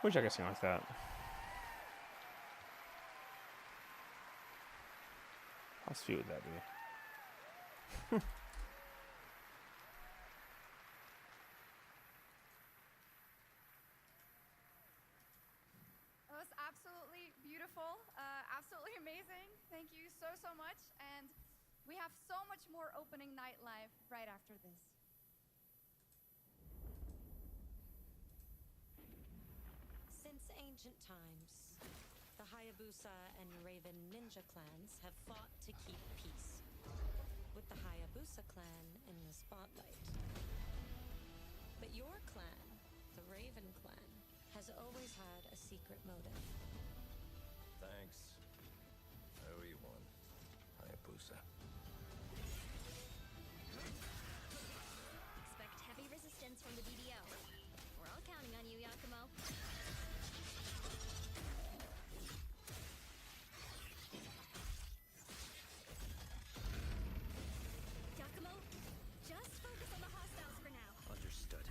Wish I could sing like that. How sweet would that be? It was absolutely beautiful, absolutely amazing. Thank you so, so much. And we have so much more opening night live right after this. Since ancient times, the Hayabusa and Raven ninja clans have fought to keep peace, with the Hayabusa clan in the spotlight. But your clan, the Raven clan, has always had a secret motive. Thanks. I owe you one, Hayabusa. Expect heavy resistance from the BDO. We're all counting on you, Yakumo. Yakumo, just focus on the hostiles for now. Understood.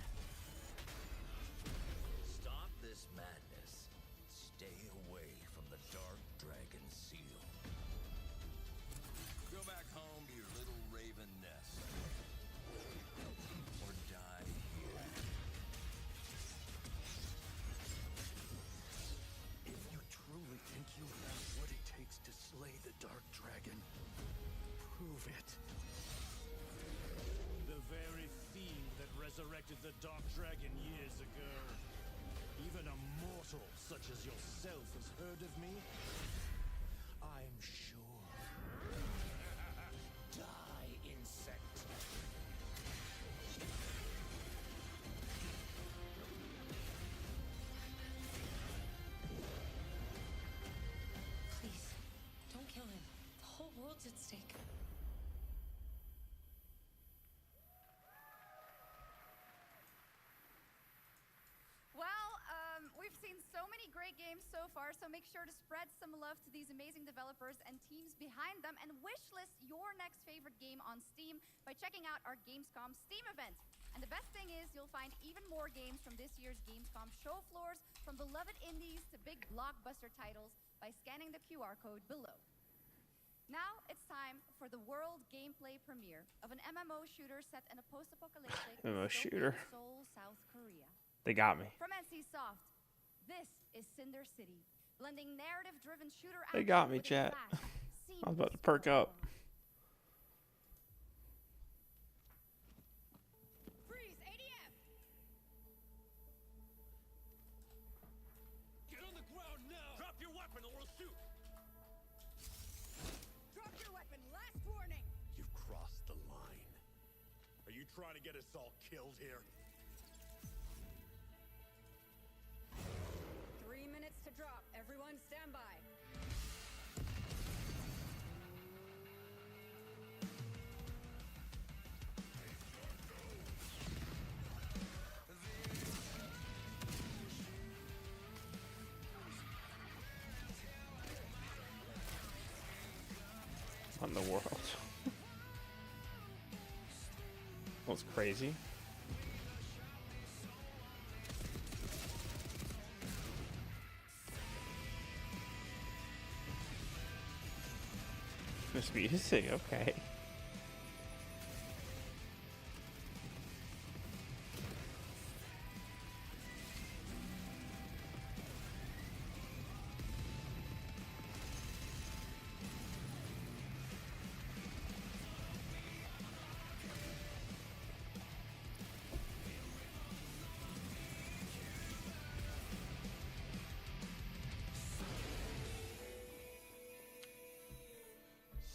Stop this madness. Stay away from the Dark Dragon Seal. Go back home to your little raven nest. Or die here. If you truly think you have what it takes to slay the Dark Dragon, prove it. The very fiend that resurrected the Dark Dragon years ago. Even a mortal such as yourself has heard of me? I'm sure. Die, insect. Please, don't kill him. The whole world's at stake. Well, we've seen so many great games so far, so make sure to spread some love to these amazing developers and teams behind them, and wishlist your next favorite game on Steam by checking out our Gamescom Steam event. And the best thing is you'll find even more games from this year's Gamescom show floors, from beloved indies to big blockbuster titles, by scanning the QR code below. Now it's time for the world gameplay premiere of an MMO shooter set in a post-apocalyptic MMO dystopian shooter. Seoul, South Korea. They got me. From NCSoft, this is Cinder City, blending narrative-driven shooter They action got me, with a chat. fast, I was about to seamless perk up. Freeze, ADF! Get on the ground now! Drop your weapon or we'll shoot! Drop your weapon, last warning! You've crossed the line. Are you trying to get us all killed here? 3 minutes to drop. Everyone stand by. What in the world? That's crazy. This music, okay.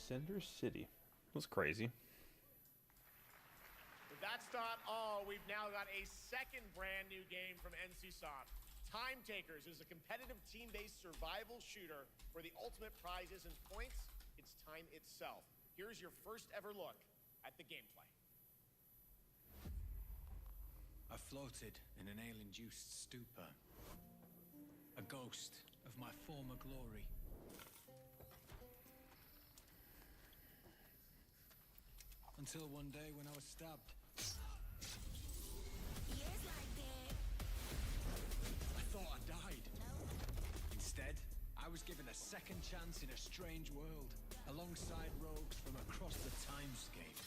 Cinder City. That's crazy. But that's not all. We've now got a second brand new game from NCSoft. Time Takers is a competitive team-based survival shooter where the ultimate prize isn't points, it's time itself. Here's your first ever look at the gameplay. I floated in an ale-induced stupor, a ghost of my former glory. Until one day when I was stabbed. Years like that. I thought I died. Instead, I was given a second chance in a strange world, alongside rogues from across the timescape.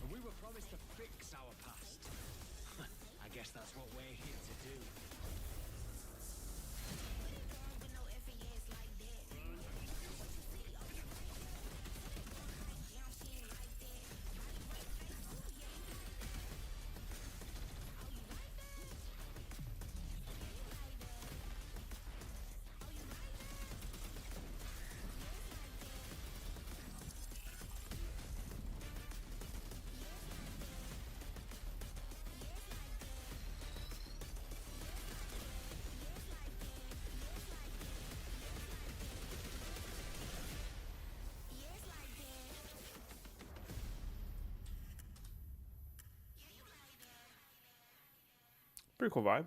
And we were promised to fix our past. I guess that's what we're here to do. Pretty cool vibe.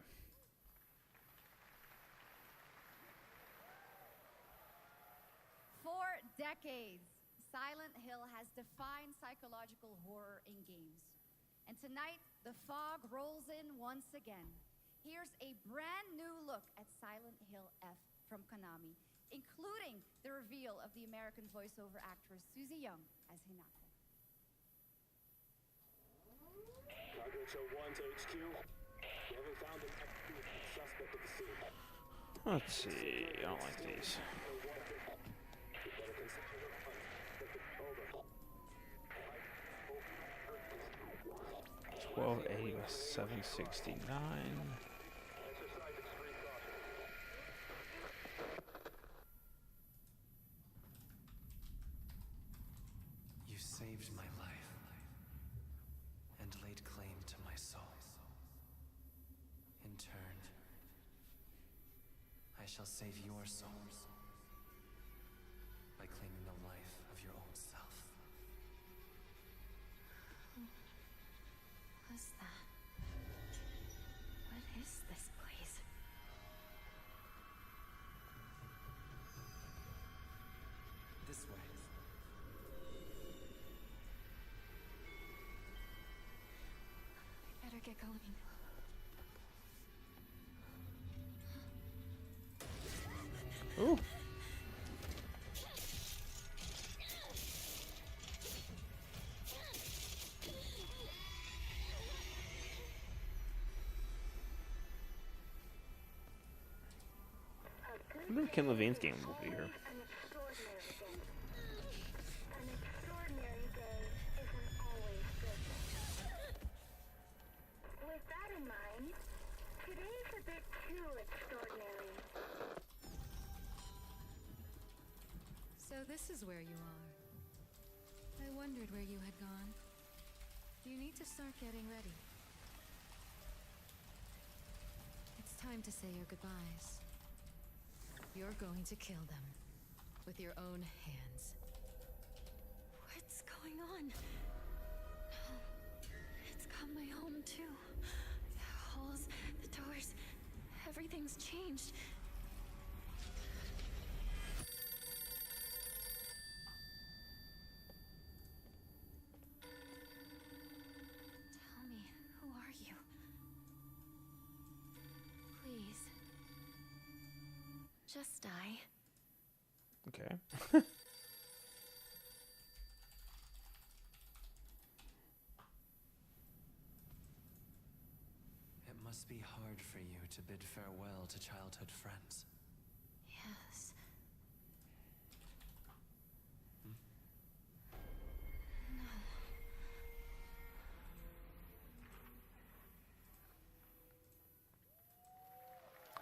For decades, Silent Hill has defined psychological horror in games. And tonight, the fog rolls in once again. Here's a brand new look at Silent Hill F from Konami, including the reveal of the American voiceover actress Susie Young as Hinata. Cargo show 1 to HQ. We haven't found an suspect at the scene. Let's see. I don't like these. 1280 by 769. You saved my life and laid claim to my soul. In turn, I shall save your souls by claiming the life of your own self. What's that? What is this place? This way. I better get going. Ooh. I wonder if Ken Levine's game will be here. With that in mind, today's a bit too extraordinary. So this is where you are. I wondered where you had gone. You need to start getting ready. It's time to say your goodbyes. You're going to kill them with your own hands. What's going on? No. It's got my home too. The halls, the doors, everything's changed. Tell me, who are you? Please. Just die. Okay. It must be hard for you to bid farewell to childhood friends. Yes.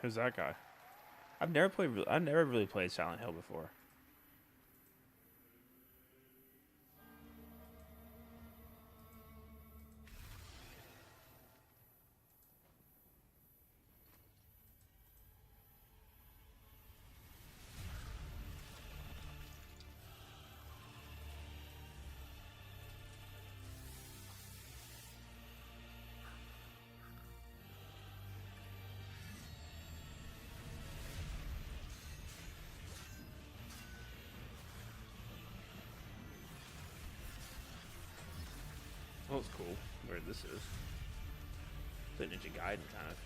Who's that guy? I've never really played Silent Hill before. was cool. Where this is. The Ninja Gaiden kind of.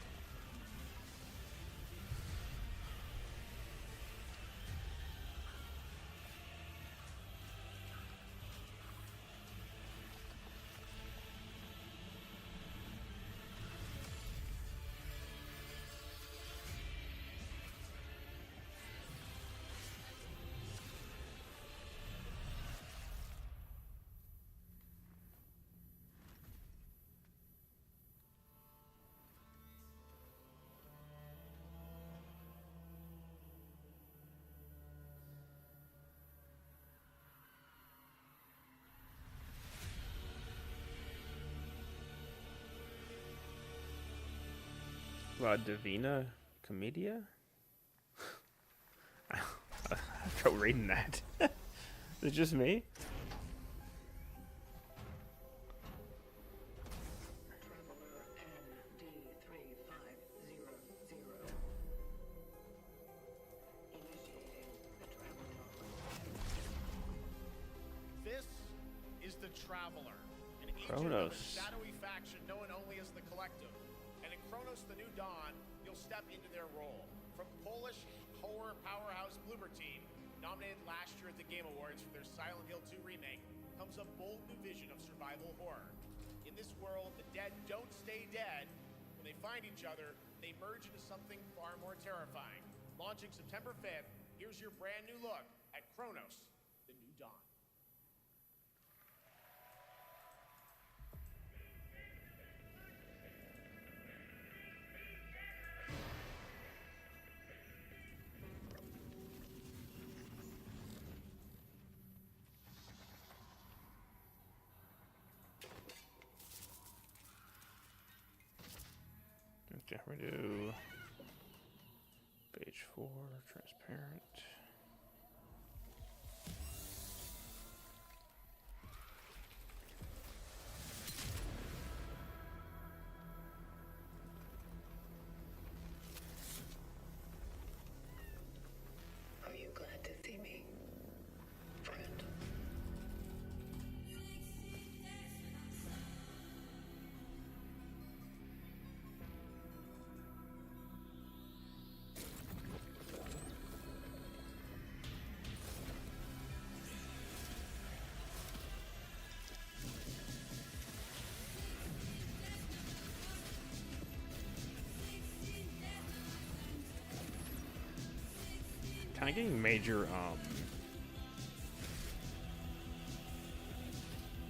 Divina Commedia? I have trouble reading that. Is it just me? This is the Traveler, an agent Kronos. of a shadowy faction known only as the Collective. And in Kronos the New Dawn, you'll step into their role. From Polish horror powerhouse Bloober Team, nominated last year at the Game Awards for their Silent Hill 2 remake, comes a bold new vision of survival horror. In this world, the dead don't stay dead. When they find each other, they merge into something far more terrifying. Launching September 5th, here's your brand new look at Kronos, the New Dawn. Okay, we do page 4, transparent. Are you glad to see me, friend? Kind of getting major,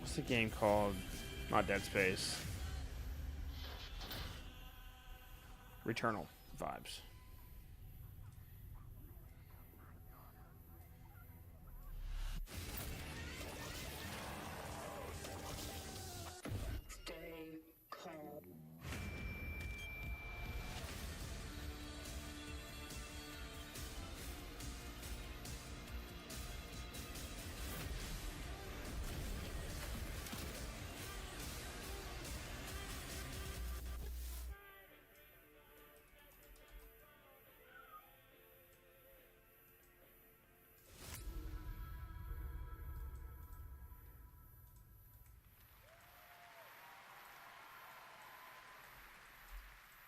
what's the game called? Not Dead Space. Returnal vibes. Stay calm.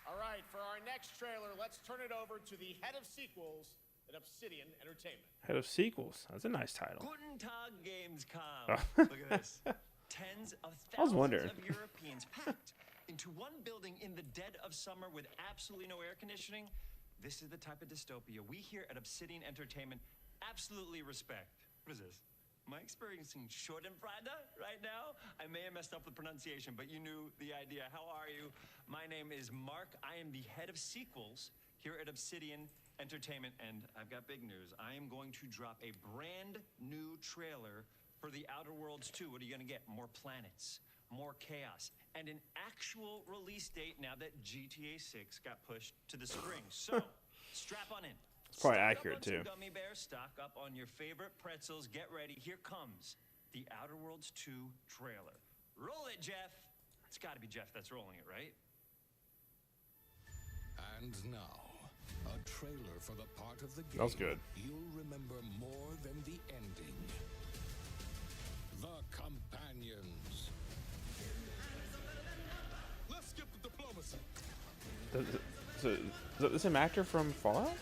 All right, for our next trailer, let's turn it over to the head of sequels at Obsidian Entertainment. Head of Sequels. That's a nice title. Guten Tag, Gamescom. Oh. Look at this. Tens of I was thousands wondering. of Europeans packed into one building in the dead of summer with absolutely no air conditioning. This is the type of dystopia we here at Obsidian Entertainment absolutely respect. What is this? Am I experiencing Schadenfreude right now? I may have messed up the pronunciation, but you knew the idea. How are you? My name is Mark. I am the head of sequels here at Obsidian Entertainment, and I've got big news. I am going to drop a brand new trailer for The Outer Worlds 2. What are you going to get? More planets, more chaos, and an actual release date now that GTA 6 got pushed to the spring. So, strap on in. It's probably Stock accurate, up on some too. Gummy bears, stock up on your favorite pretzels. Get ready. Here comes The Outer Worlds 2 trailer. Roll it, Jeff. It's got to be Jeff that's rolling it, right? And now, a trailer for the part of the game That was good. you'll remember more than the ending. The Companions. Is that the same actor from Fallout?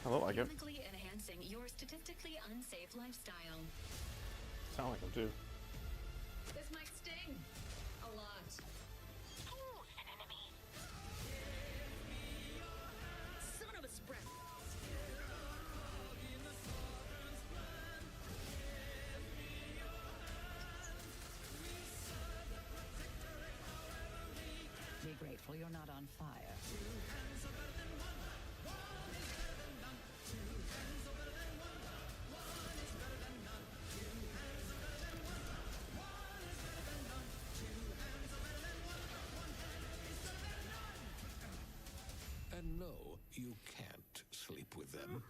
I look like him. Chemically enhancing your statistically unsafe lifestyle. Sound like him too. This might sting. A lot. Ooh, an enemy. Son of a spread. Be grateful you're not on fire. And no, you can't sleep with them.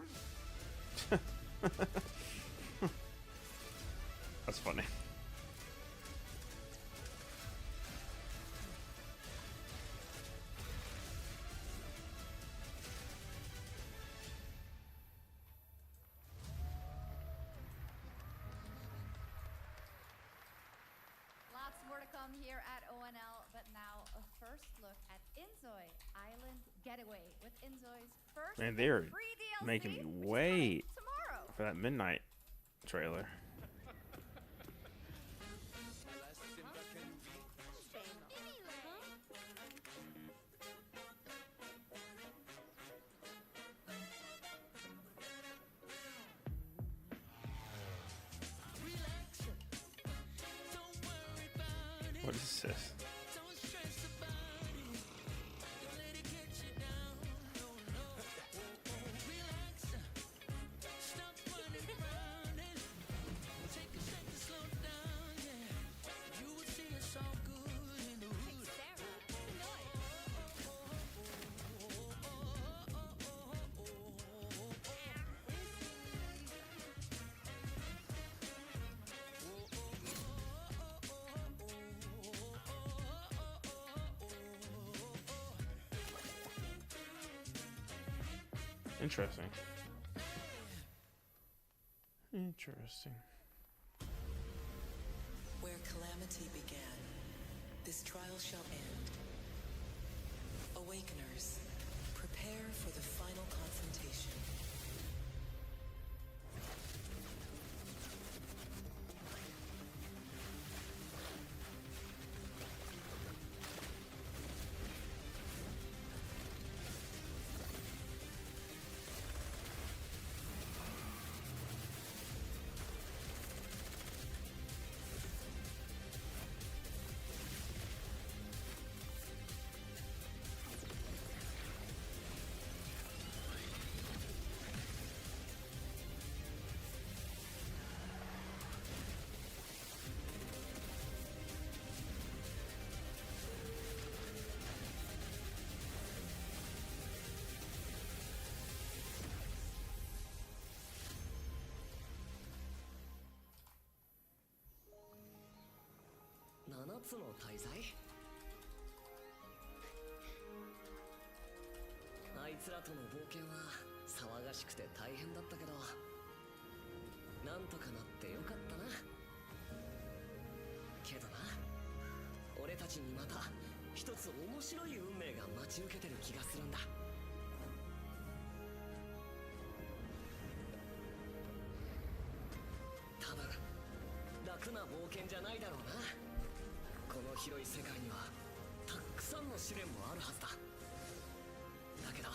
That's funny. Lots more to come here at ONL, but now a first look at Inzoi Island Getaway with Inzoi's first Man, they're free DLC, making me which is wait coming tomorrow. for that midnight trailer. What is this? Interesting. Interesting. Where calamity began, this trial shall end. Awakeners, prepare for the final confrontation.あいつらとの冒険は騒がしくて大変だったけど、なんとかなってよかったな。けどな、俺たちにまた一つ面白い運命が待ち受けてる気がするんだ。多分楽な冒険じゃないだろうな。この広い世界にはたくさんの試練もあるはずだ。だけど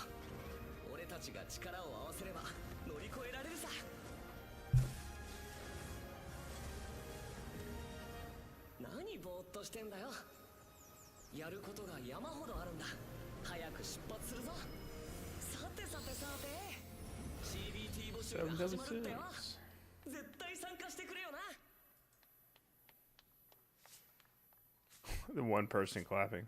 俺たちが力を合わせれば乗り越えられるさ。何ぼーっとしてんだよ。やることが山ほどあるんだ。早く出発するぞ。さてさてさて、 CBT 募集が始まるってよ。絶対参加してくれよな。The one person clapping.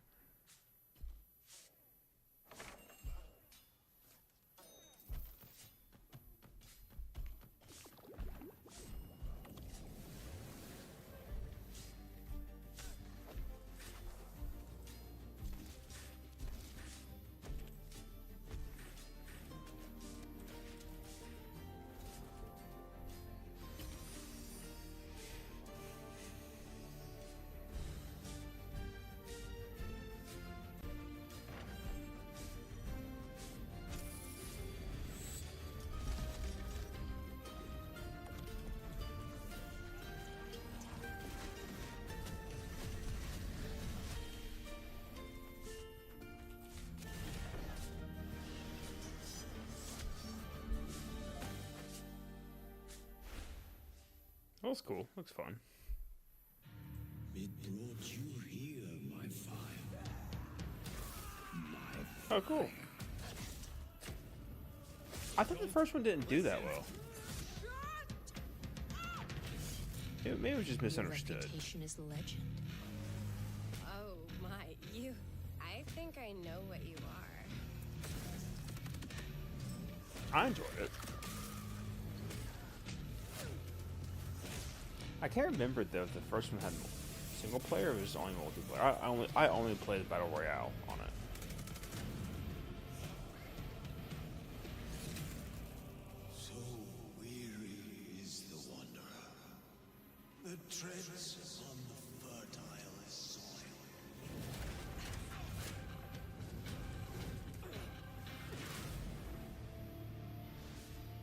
looks cool. Looks fun. It brought you here, my fire. Oh, cool. I thought the first one didn't do that well. Maybe it was just misunderstood. Reputation is legend. Oh my, I think I know what you are. I enjoyed it. I can't remember though if the first one had single player or was only multiplayer. I only played the Battle Royale on it. So weary is the wanderer that treads upon the fertile soil.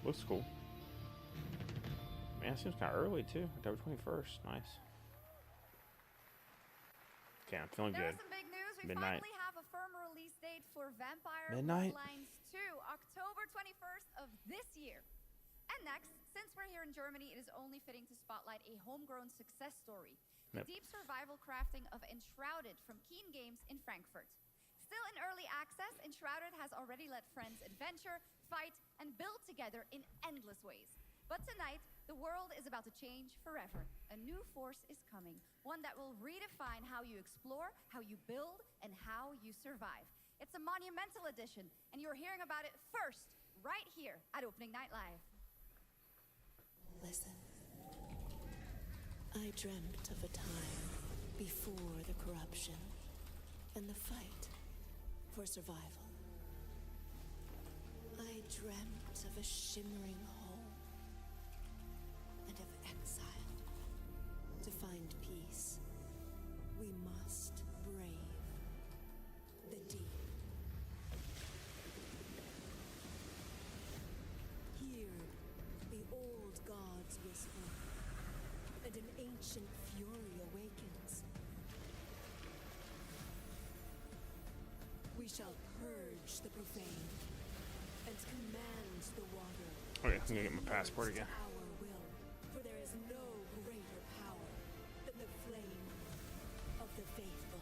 Looks cool. Man, it seems kind of early too. October 21st. Nice. Okay, I'm feeling good. There's some big news. We Midnight. finally have a firm release date for Vampire Midnight. Bloodlines 2, October 21st of this year. And next, since we're here in Germany, it is only fitting to spotlight a homegrown success story. The Yep. deep survival crafting of Enshrouded from Keen Games in Frankfurt. Still in early access, Enshrouded has already let friends adventure, fight, and build together in endless ways. But tonight, the world is about to change forever. A new force is coming, one that will redefine how you explore, how you build, and how you survive. It's a monumental edition, and you're hearing about it first, right here at Opening Night Live. Listen. I dreamt of a time before the corruption and the fight for survival. I dreamt of a shimmering home and of exile. To find peace, we must brave the deep. Hear the old gods whisper, and an ancient fury awakens. We shall purge the profane and command the water. Okay, I'm gonna get my passport again. Our will, for there is no greater power than the flame of the faithful.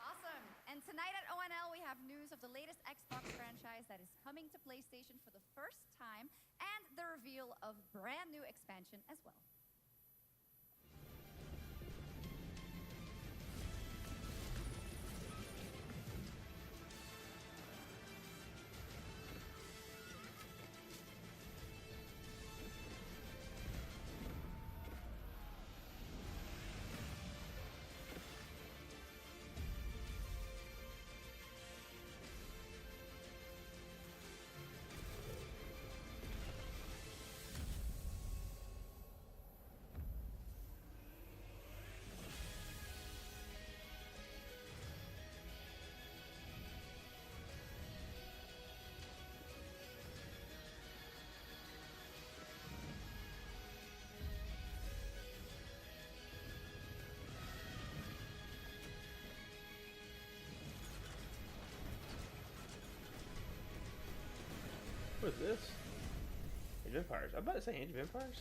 Awesome. And tonight at ONL, we have news of the latest Xbox franchise that is coming to PlayStation for the first time, and the reveal of brand new expansion as well. What is this? Age of Empires. I'm about to say Age of Empires.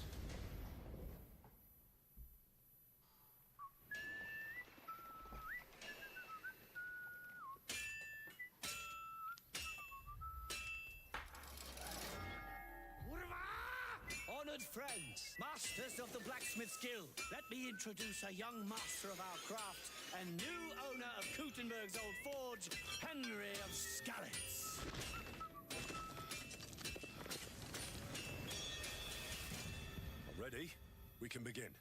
Honored friends, masters of the blacksmith guild, let me introduce a young master of our craft and new owner of Kutenberg's old forge, Henry of Skalitz. Ready? We can begin.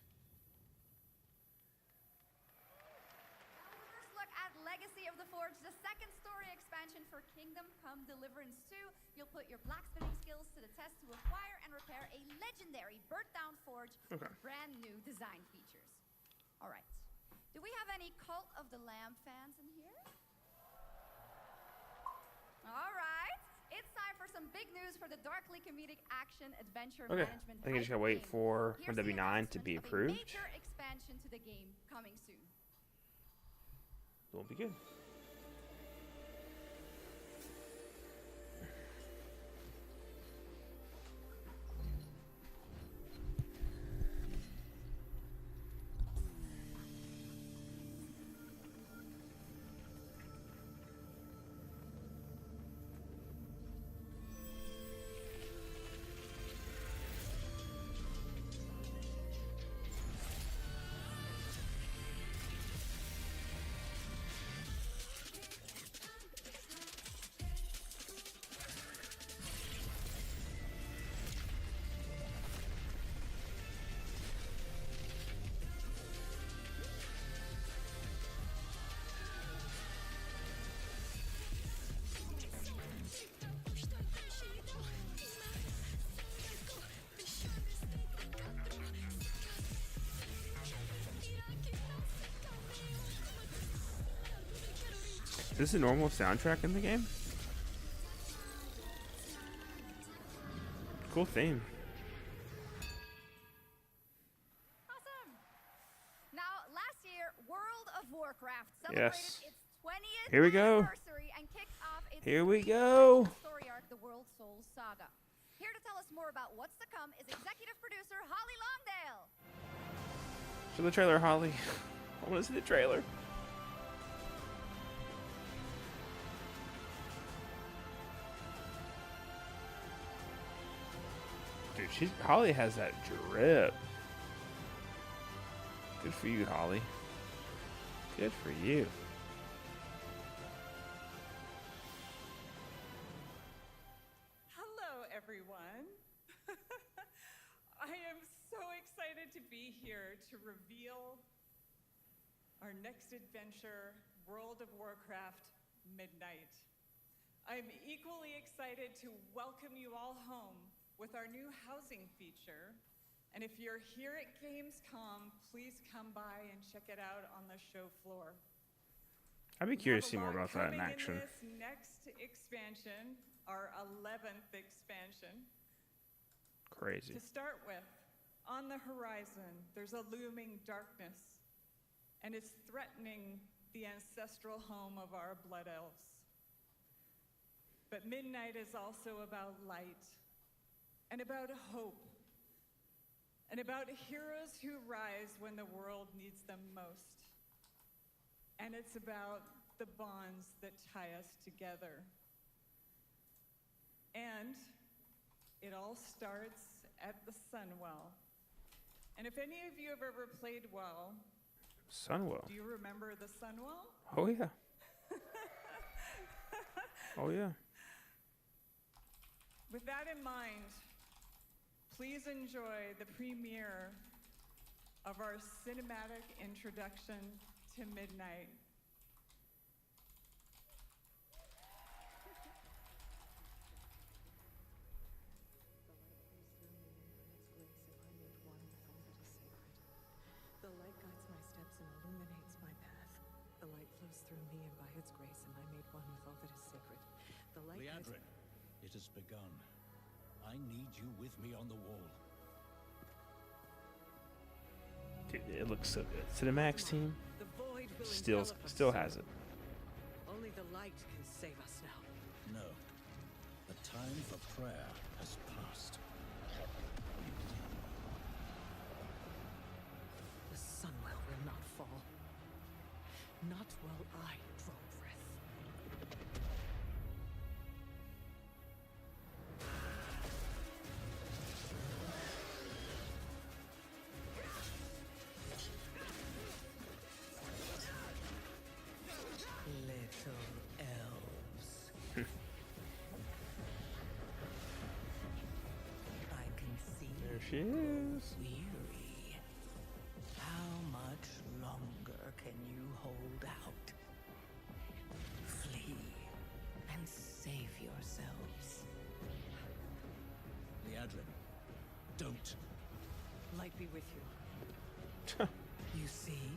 First look at Legacy of the Forge, the second story expansion for Kingdom Come Deliverance 2. You'll put your blacksmithing skills to the test to acquire and repair a legendary burnt-down forge with brand new design features. All right. Do we have any Cult of the Lamb fans in here? All right. It's time for some big news for the darkly comedic action adventure Okay, management. I think I just gotta wait hyper game. for Here's the W9 to announcement be of a approved. major expansion to the game coming soon. We'll be good. Is this a normal soundtrack in the game? Cool theme. Awesome. Now, last year, World of Warcraft celebrated its 20th Here we go. anniversary and kicked off its Here we go. story arc, the World Souls Saga. Here to tell us more about what's to come is executive producer Holly Longdale. Show the trailer, Holly. I want to see the trailer. Dude, Holly has that drip. Good for you, Holly. Good for you. Hello, everyone. I am so excited to be here to reveal our next adventure, World of Warcraft Midnight. I'm equally excited to welcome you all home with our new housing feature. And if you're here at Gamescom, please come by and check it out on the show floor. I'd be curious to see more about that in Coming action. this next expansion, our 11th expansion. Crazy. To start with, on the horizon, there's a looming darkness, and it's threatening the ancestral home of our blood elves. But Midnight is also about light, and about hope, and about heroes who rise when the world needs them most. And it's about the bonds that tie us together. And it all starts at the Sunwell. And if any of you have ever played WoW, Sunwell. do you remember the Sunwell? Oh yeah. Oh yeah. With that in mind, please enjoy the premiere of our cinematic introduction to Midnight. The light guides my steps and illuminates my path. The light flows through me, and by its grace am I made one with all that is sacred. The light guides... Liadrin, it has begun. I need you with me on the wall. Dude, it looks so good. Cinemax team The void will still envelop us has it. Only the light can save us now. No. The time for prayer has passed. The Sunwell will not fall. Not while I draw breath. Little elves. I can see There she is. weary. How much longer can you hold out? Flee and save yourselves. Liadrin, don't. Light be with you. You see?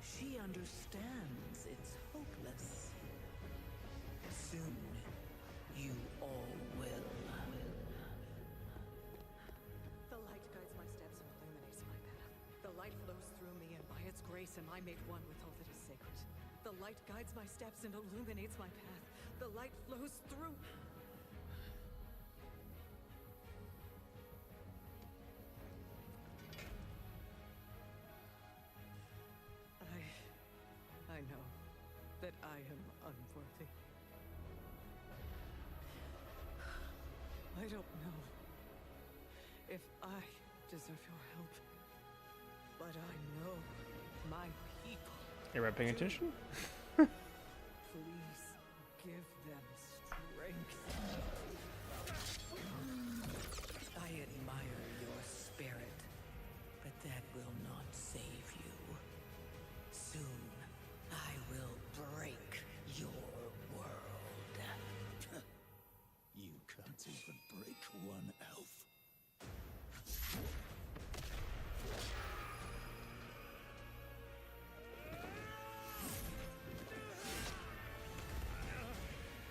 She understands it's hopeless. Soon, you all will. The light guides my steps and illuminates my path. The light flows through me, and by its grace am I made one with all that is sacred. The light guides my steps and illuminates my path. The light flows through. I know that I am unworthy. I don't know if I deserve your help, but I know my people. Am I paying attention? Please give them strength. I admire your spirit, but that will not save you. Soon, I will break your world. You can't even break one elf.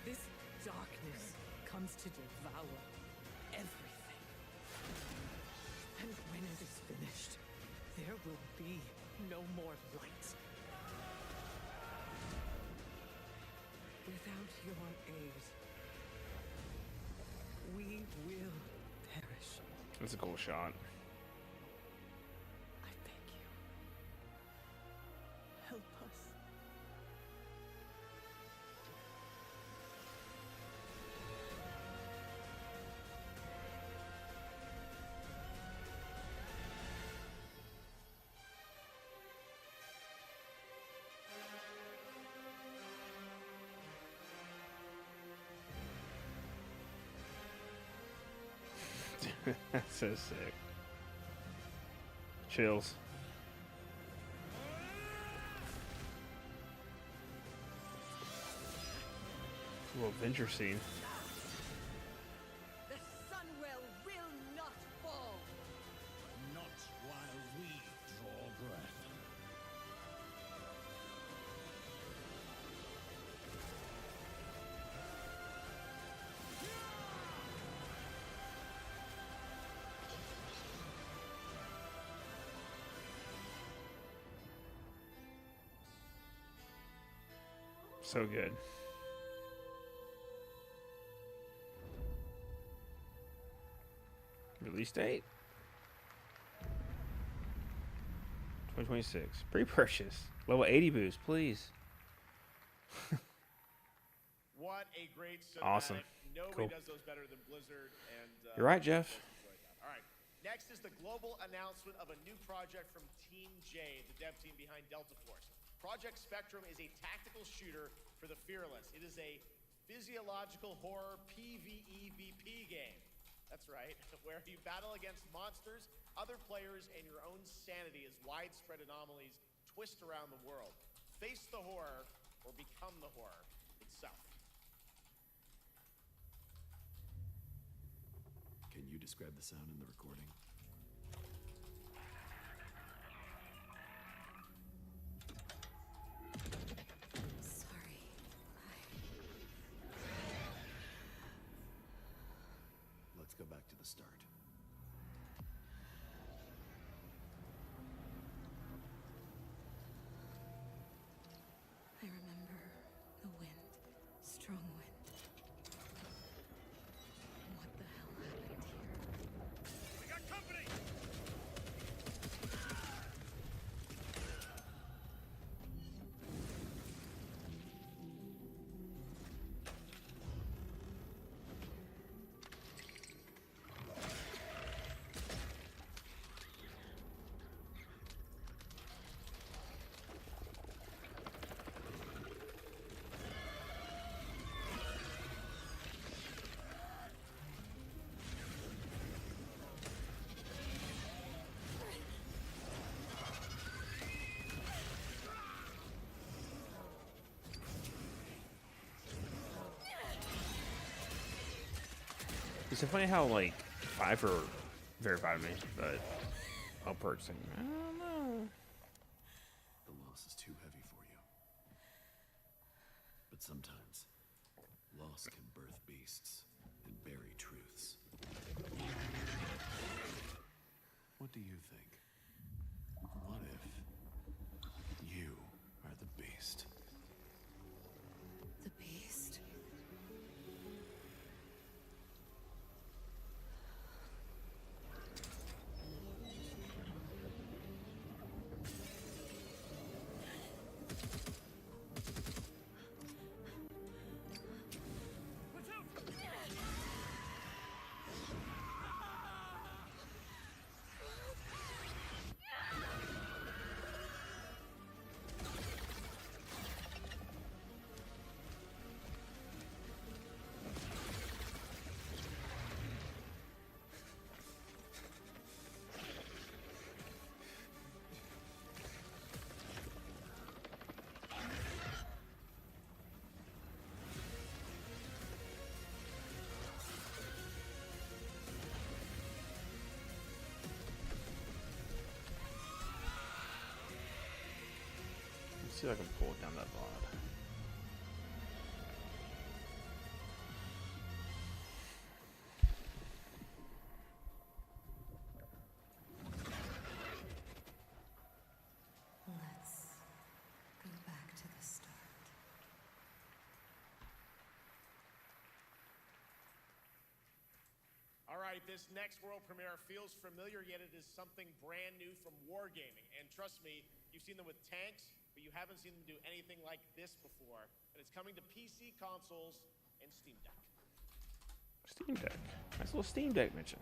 This darkness comes to devour everything. And when it is finished, there will be no more light. Without your aid, we will perish. That's a cool shot. I beg you. Help us. That's so sick. Chills. A little adventure scene. The Sunwell will not fall. Not while we draw breath. So good. Release date 2026. Pre-purchase. Level 80 boost, please. What a great cinematic. Awesome. Nobody Cool. does those better than Blizzard. And You're right, Jeff. All right. Next is the global announcement of a new project from Team J, the dev team behind Delta Force. Project Spectrum is a tactical shooter for the fearless. It is a physiological horror PvEVP game. That's right, where you battle against monsters, other players, and your own sanity as widespread anomalies twist around the world. Face the horror or become the horror itself. Can you describe the sound in the recording? Sorry. Let's go back to the start. I remember the wind, strong wind. What the hell happened here? We got company! It's so funny how like Pfeiffer verified me, but I'll purchase I don't know. The loss is too heavy for you. But sometimes, loss can birth beasts and bury truths. What do you think? What if you are the beast? see if I can pull down that VOD. Let's go back to the start. All right, this next world premiere feels familiar, yet it is something brand new from Wargaming. And trust me, you've seen them with tanks, but you haven't seen them do anything like this before. And it's coming to PC, consoles, and Steam Deck. Steam Deck. Nice little Steam Deck mention.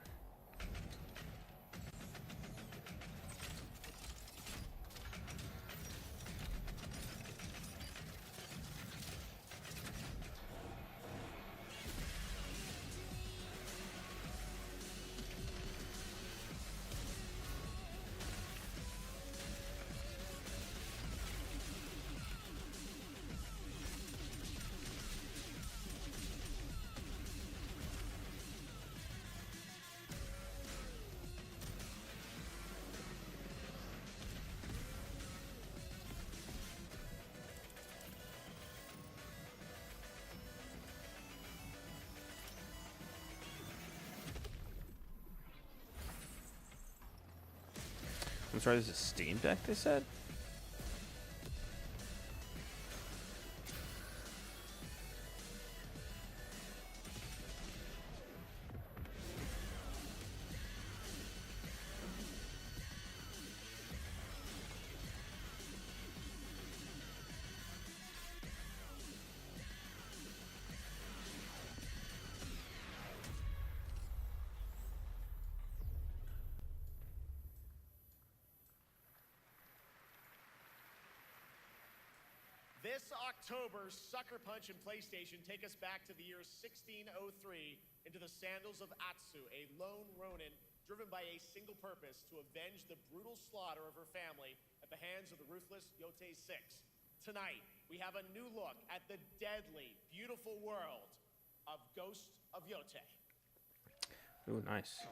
I'm sorry, this is Steam Deck, they said? This October, Sucker Punch and PlayStation take us back to the year 1603 into the sandals of Atsu, a lone ronin driven by a single purpose to avenge the brutal slaughter of her family at the hands of the ruthless Yotei 6. Tonight, we have a new look at the deadly, beautiful world of Ghost of Yotei. Ooh, nice.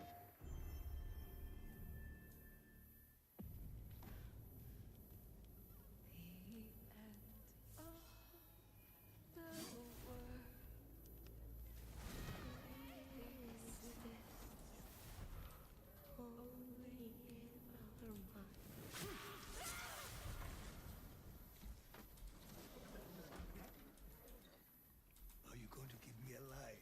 Are you going to give me a light?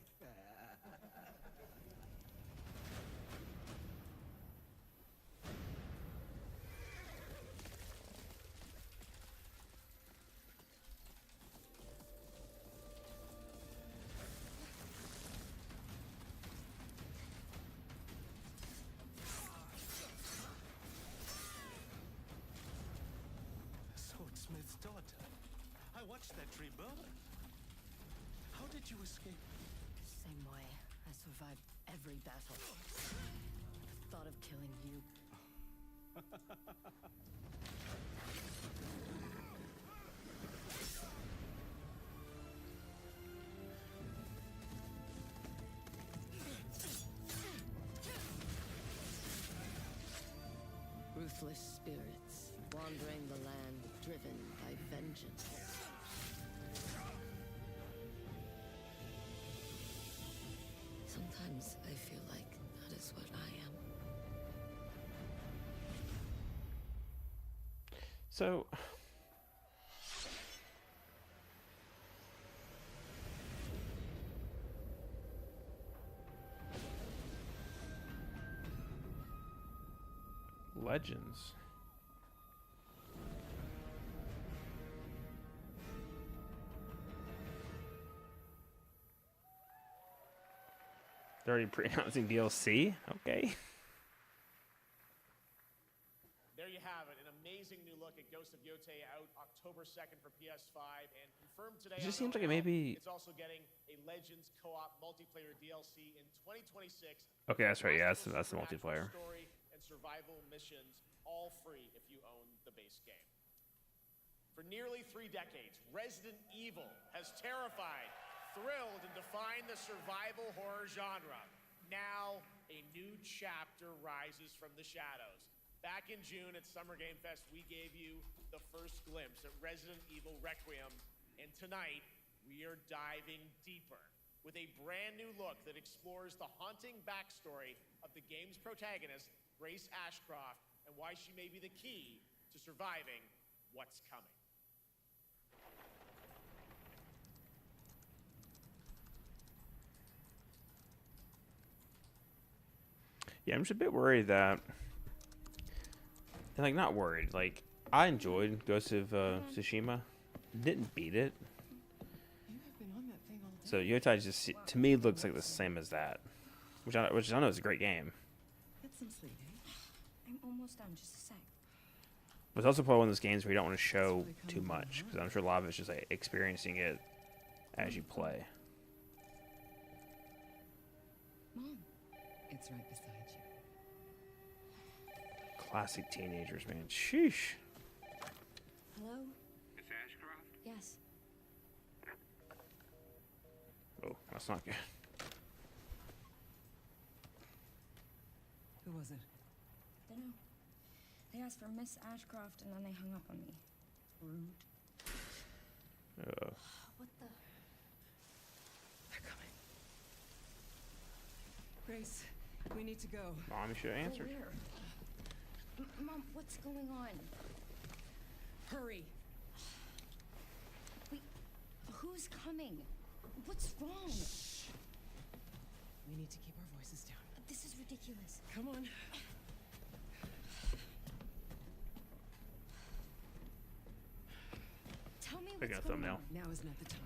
The swordsmith's daughter. I watched that tree burn. How did you escape? Same way. I survived every battle. The thought of killing you. Ruthless spirits, wandering the land, driven by vengeance. Sometimes I feel like that is what I am. So, Legends. They're already pre-announcing DLC? Okay. There you have it, an amazing new look at Ghost of Yotei out October 2nd for PS5 and confirmed today. It just on seems like it ONL. may be- It's also getting a Legends co-op multiplayer DLC in 2026. Okay, that's right. Yeah, that's the Supernatural multiplayer. Story and survival missions, all free if you own the base game. For nearly 3 decades, Resident Evil has terrified, thrilled, and defined the survival horror genre. Now, a new chapter rises from the shadows. Back in June at Summer Game Fest, we gave you the first glimpse at Resident Evil Requiem, and tonight we are diving deeper with a brand new look that explores the haunting backstory of the game's protagonist, Grace Ashcroft, and why she may be the key to surviving what's coming. Yeah, I'm just a bit worried that, like, not worried. Like, I enjoyed Ghost of Tsushima, didn't beat it. You have been on that thing all day. So Yotai just to me looks like the same as that, which I know is a great game. Get some sleep, eh? I'm almost done, just a sec. But it's also probably one of those games where you don't want to show too much, because I'm sure a lot of it's just like experiencing it as you play. Mom, it's right beside you. Classic teenagers, man. Sheesh. Hello? Miss Ashcroft? Yes. Oh, that's not good. Who was it? Dunno. They asked for Miss Ashcroft and then they hung up on me. Rude. What the? They're coming. Grace, we need to go. Mom, you should have answered. Where? Mom, what's going on? Hurry. Wait, who's coming? What's wrong? Shh. We need to keep our voices down. This is ridiculous. Come on. Tell me Picking what's a going thumbnail. on. Now is not the time.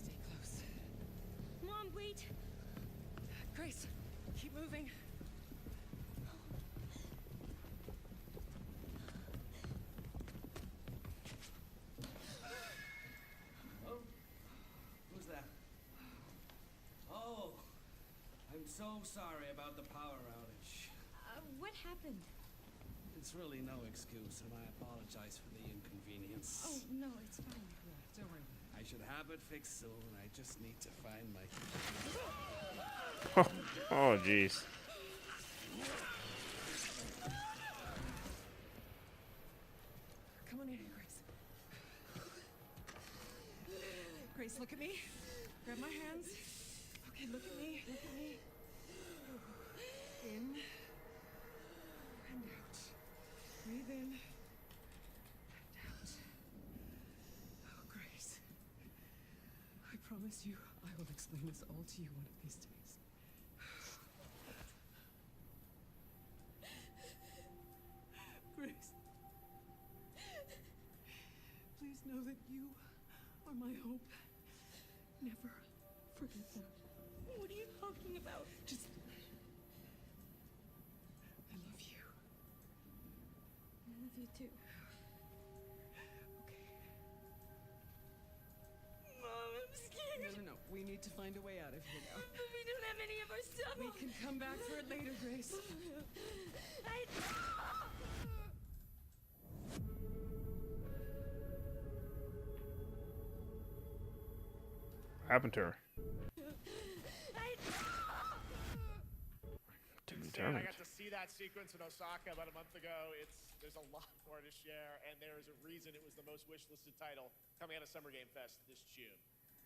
Stay close. Mom, wait! Grace, keep moving. Oh, who's that? Oh, I'm so sorry about the power outage. What happened? It's really no excuse, and I apologize for the inconvenience. Oh, no, it's fine. Don't worry. I should have it fixed soon. I just need to find my... Oh, jeez. Come on in here, Grace. Grace, look at me. Grab my hands. Okay, look at me. Look at me. In and out. Breathe in and out. Oh, Grace. I promise you, I will explain this all to you one of these days. Grace. Please know that you are my hope. Never forget that. What are you talking about? Just... I love you. I love you too. Okay. Mom, I'm scared. No. We need to find a way out of here now. But we don't have any of our stuff. We can come back for it later, Grace. What happened to her? I got to see that sequence in Osaka about a month ago. There's a lot more to share, and there is a reason it was the most wishlisted title coming out of Summer Game Fest this June.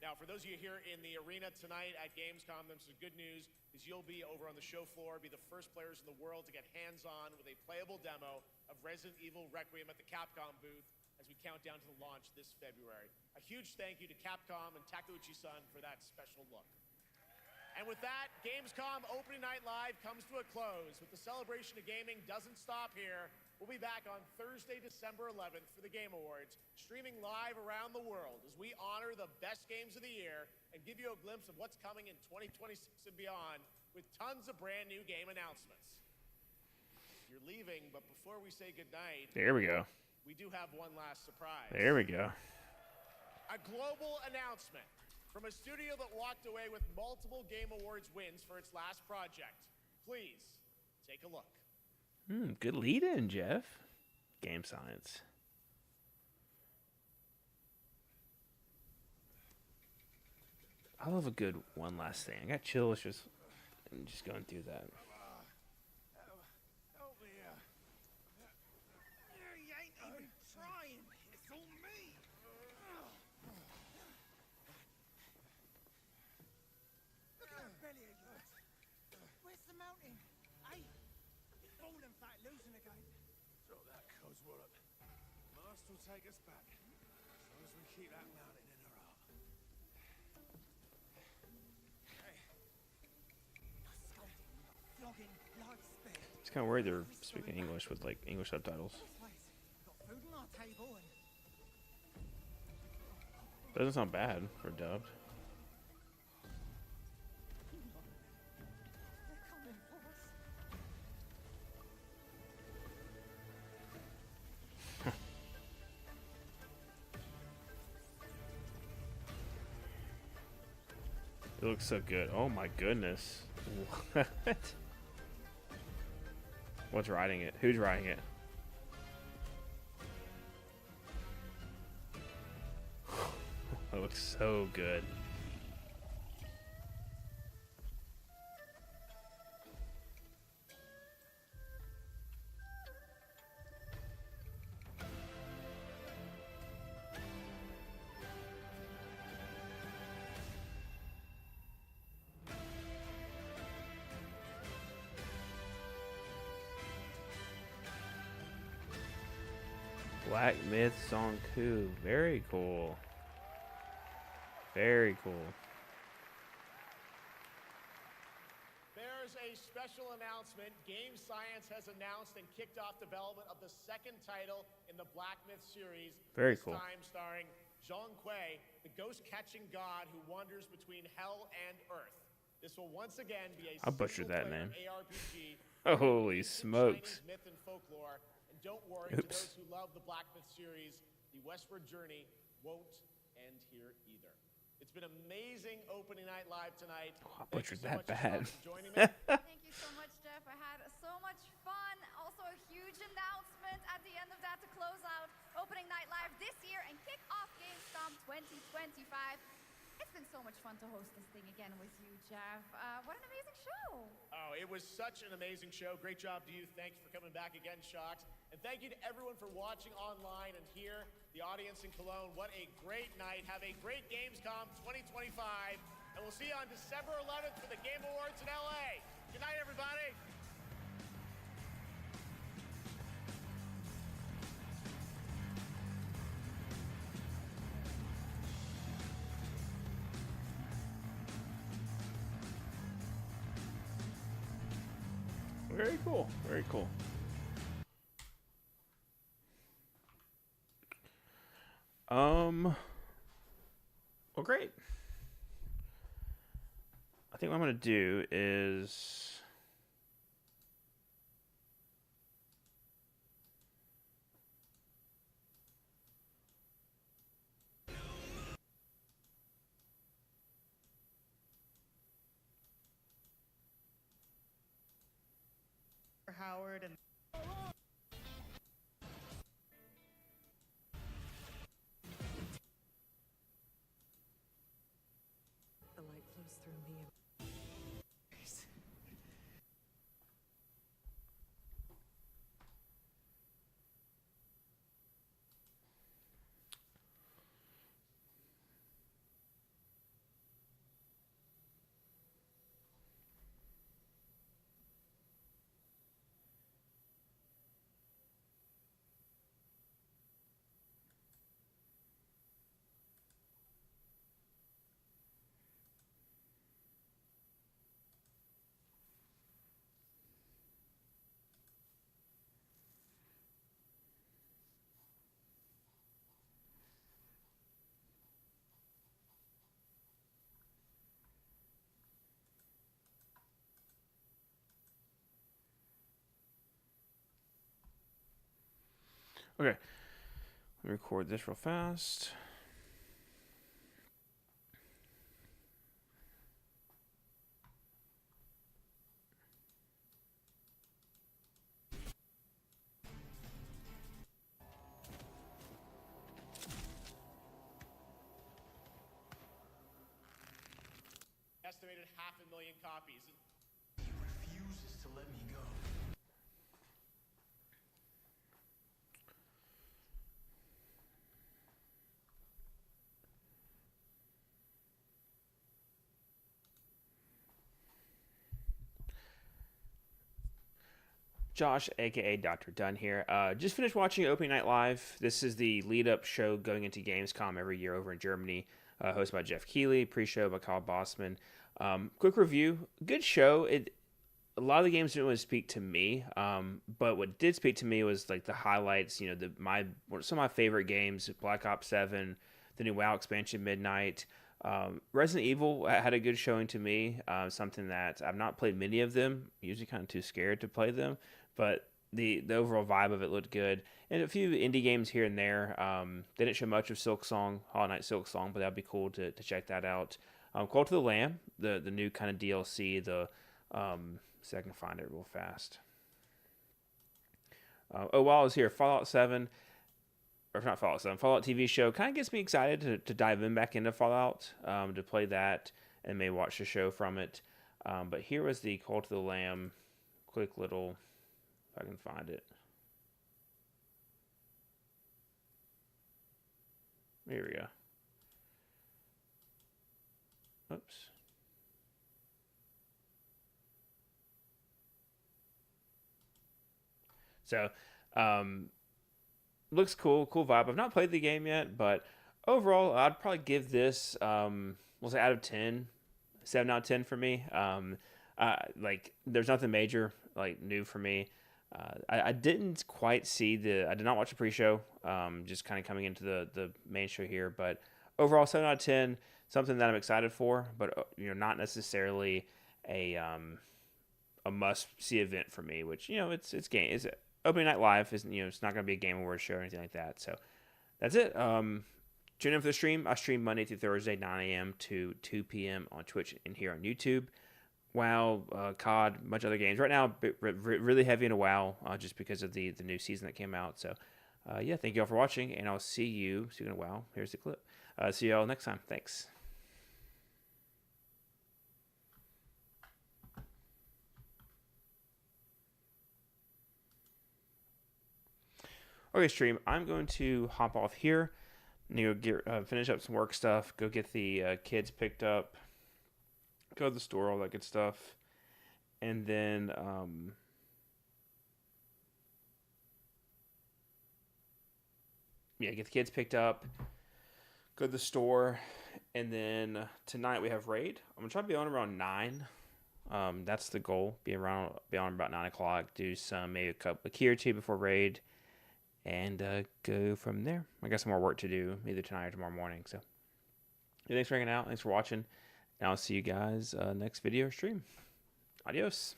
Now, for those of you here in the arena tonight at Gamescom, there's some good news, is you'll be over on the show floor, be the first players in the world to get hands-on with a playable demo of Resident Evil Requiem at the Capcom booth as we count down to the launch this February. A huge thank you to Capcom and Takeuchi-san for that special look. And with that, Gamescom Opening Night Live comes to a close, but the celebration of gaming doesn't stop here. We'll be back on Thursday, December 11th for the Game Awards, streaming live around the world as we honor the best games of the year and give you a glimpse of what's coming in 2026 and beyond with tons of brand new game announcements. You're leaving, but before we say goodnight, There we go. we do have one last surprise. There we go. A global announcement. From a studio that walked away with multiple Game Awards wins for its last project. Please, take a look. Good lead-in, Jeff. Game science. I love a good one last thing. I got chills just going through that. Help me out. You ain't even trying. It's all me. Look at that belly of yours. Where's the mountain? Hey, you're falling fat, losing again. Drop that coswallop. Master will take us back. As long as we keep that mountain in our heart. Flogging, life spared. It's kind of weird they're speaking English with like English subtitles. Got food on our table and Doesn't sound bad for dubbed. they're coming for us. It looks so good. Oh my goodness. What? What's riding it? Who's riding it? That looks so good. Black Myth Song Coup. Very cool. Very cool. There's a special announcement. Game Science has announced and kicked off development of the second title in the Black Myth series. Very cool. This time starring Zhang Kui, the ghost-catching god who wanders between hell and earth. This will once again be a I butchered that name. ARPG. Holy smokes. Chinese myth and folklore. And don't worry, Oops. to those who love the Black Myth series, the westward journey won't end here either. It's been amazing opening night live tonight. I butchered that Thank you so much, bad. Sean, for joining me. Thank you so much, Jeff. I had so much fun. Also, a huge announcement at the end of that to close out opening night live this year and kick off Gamescom 2025. It's been so much fun to host this thing again with you, Jeff. What an amazing show. Oh, it was such an amazing show. Great job to you. Thanks for coming back again, Shocked. And thank you to everyone for watching online and here, the audience in Cologne. What a great night. Have a great Gamescom 2025. And we'll see you on December 11th for the Game Awards in LA. Good night, everybody. Very cool. Very cool. Well, great. I think what I'm going to do is Howard and the light flows through me. okay. Let me record this real fast. estimated 500,000 copies. He refuses to let me go. Josh, aka Dr. Dunn here. Just finished watching Opening Night Live. This is the lead-up show going into Gamescom every year over in Germany, hosted by Jeff Keighley, pre-show by Kyle Bossman. Quick review, good show. A lot of the games didn't really speak to me, but what did speak to me was like the highlights. You know, some of my favorite games: Black Ops 7, the new WoW expansion, Midnight. Resident Evil had a good showing to me. Something that I've not played many of them. Usually kind of too scared to play them, but the overall vibe of it looked good. And a few indie games here and there. They didn't show much of Silksong, Hollow Knight Silksong, but that'd be cool to check that out. Cult of the Lamb, the new kind of DLC. So I can find it real fast. While I was here, Fallout 7. Or not Fallout 7, Fallout TV show kind of gets me excited to dive in back into Fallout, to play that and maybe watch the show from it. But here was the Cult of the Lamb, quick little, if I can find it. Here we go. Oops. So, looks cool vibe. I've not played the game yet, but overall, I'd probably give this, we'll say out of 10, 7 out of 10 for me. Like, there's nothing major, like, new for me. I didn't quite see I did not watch the pre-show, just kind of coming into the main show here, but overall, 7 out of 10, something that I'm excited for, but, you know, not necessarily a must-see event for me, which, you know, it's Opening Night Live is, you know, it's not going to be a Game Awards show or anything like that. So that's it. Tune in for the stream. I stream Monday through Thursday, 9 a.m. to 2 p.m. on Twitch and here on YouTube. WoW, COD, a bunch of other games. Right now, really heavy into WoW, just because of the new season that came out. So, yeah, thank you all for watching, and I'll see you. Speaking of WoW, here's the clip. See you all next time. Thanks. Okay, stream. I'm going to hop off here. Finish up some work stuff. Go get the kids picked up. Go to the store, all that good stuff. And then, get the kids picked up. Go to the store. And then tonight we have Raid. I'm going to try to be on around 9. That's the goal. Be on about 9 o'clock. Do maybe a key or two before Raid. And go from there. I got some more work to do either tonight or tomorrow morning. So, thanks for hanging out. Thanks for watching. And I'll see you guys next video or stream. Adios.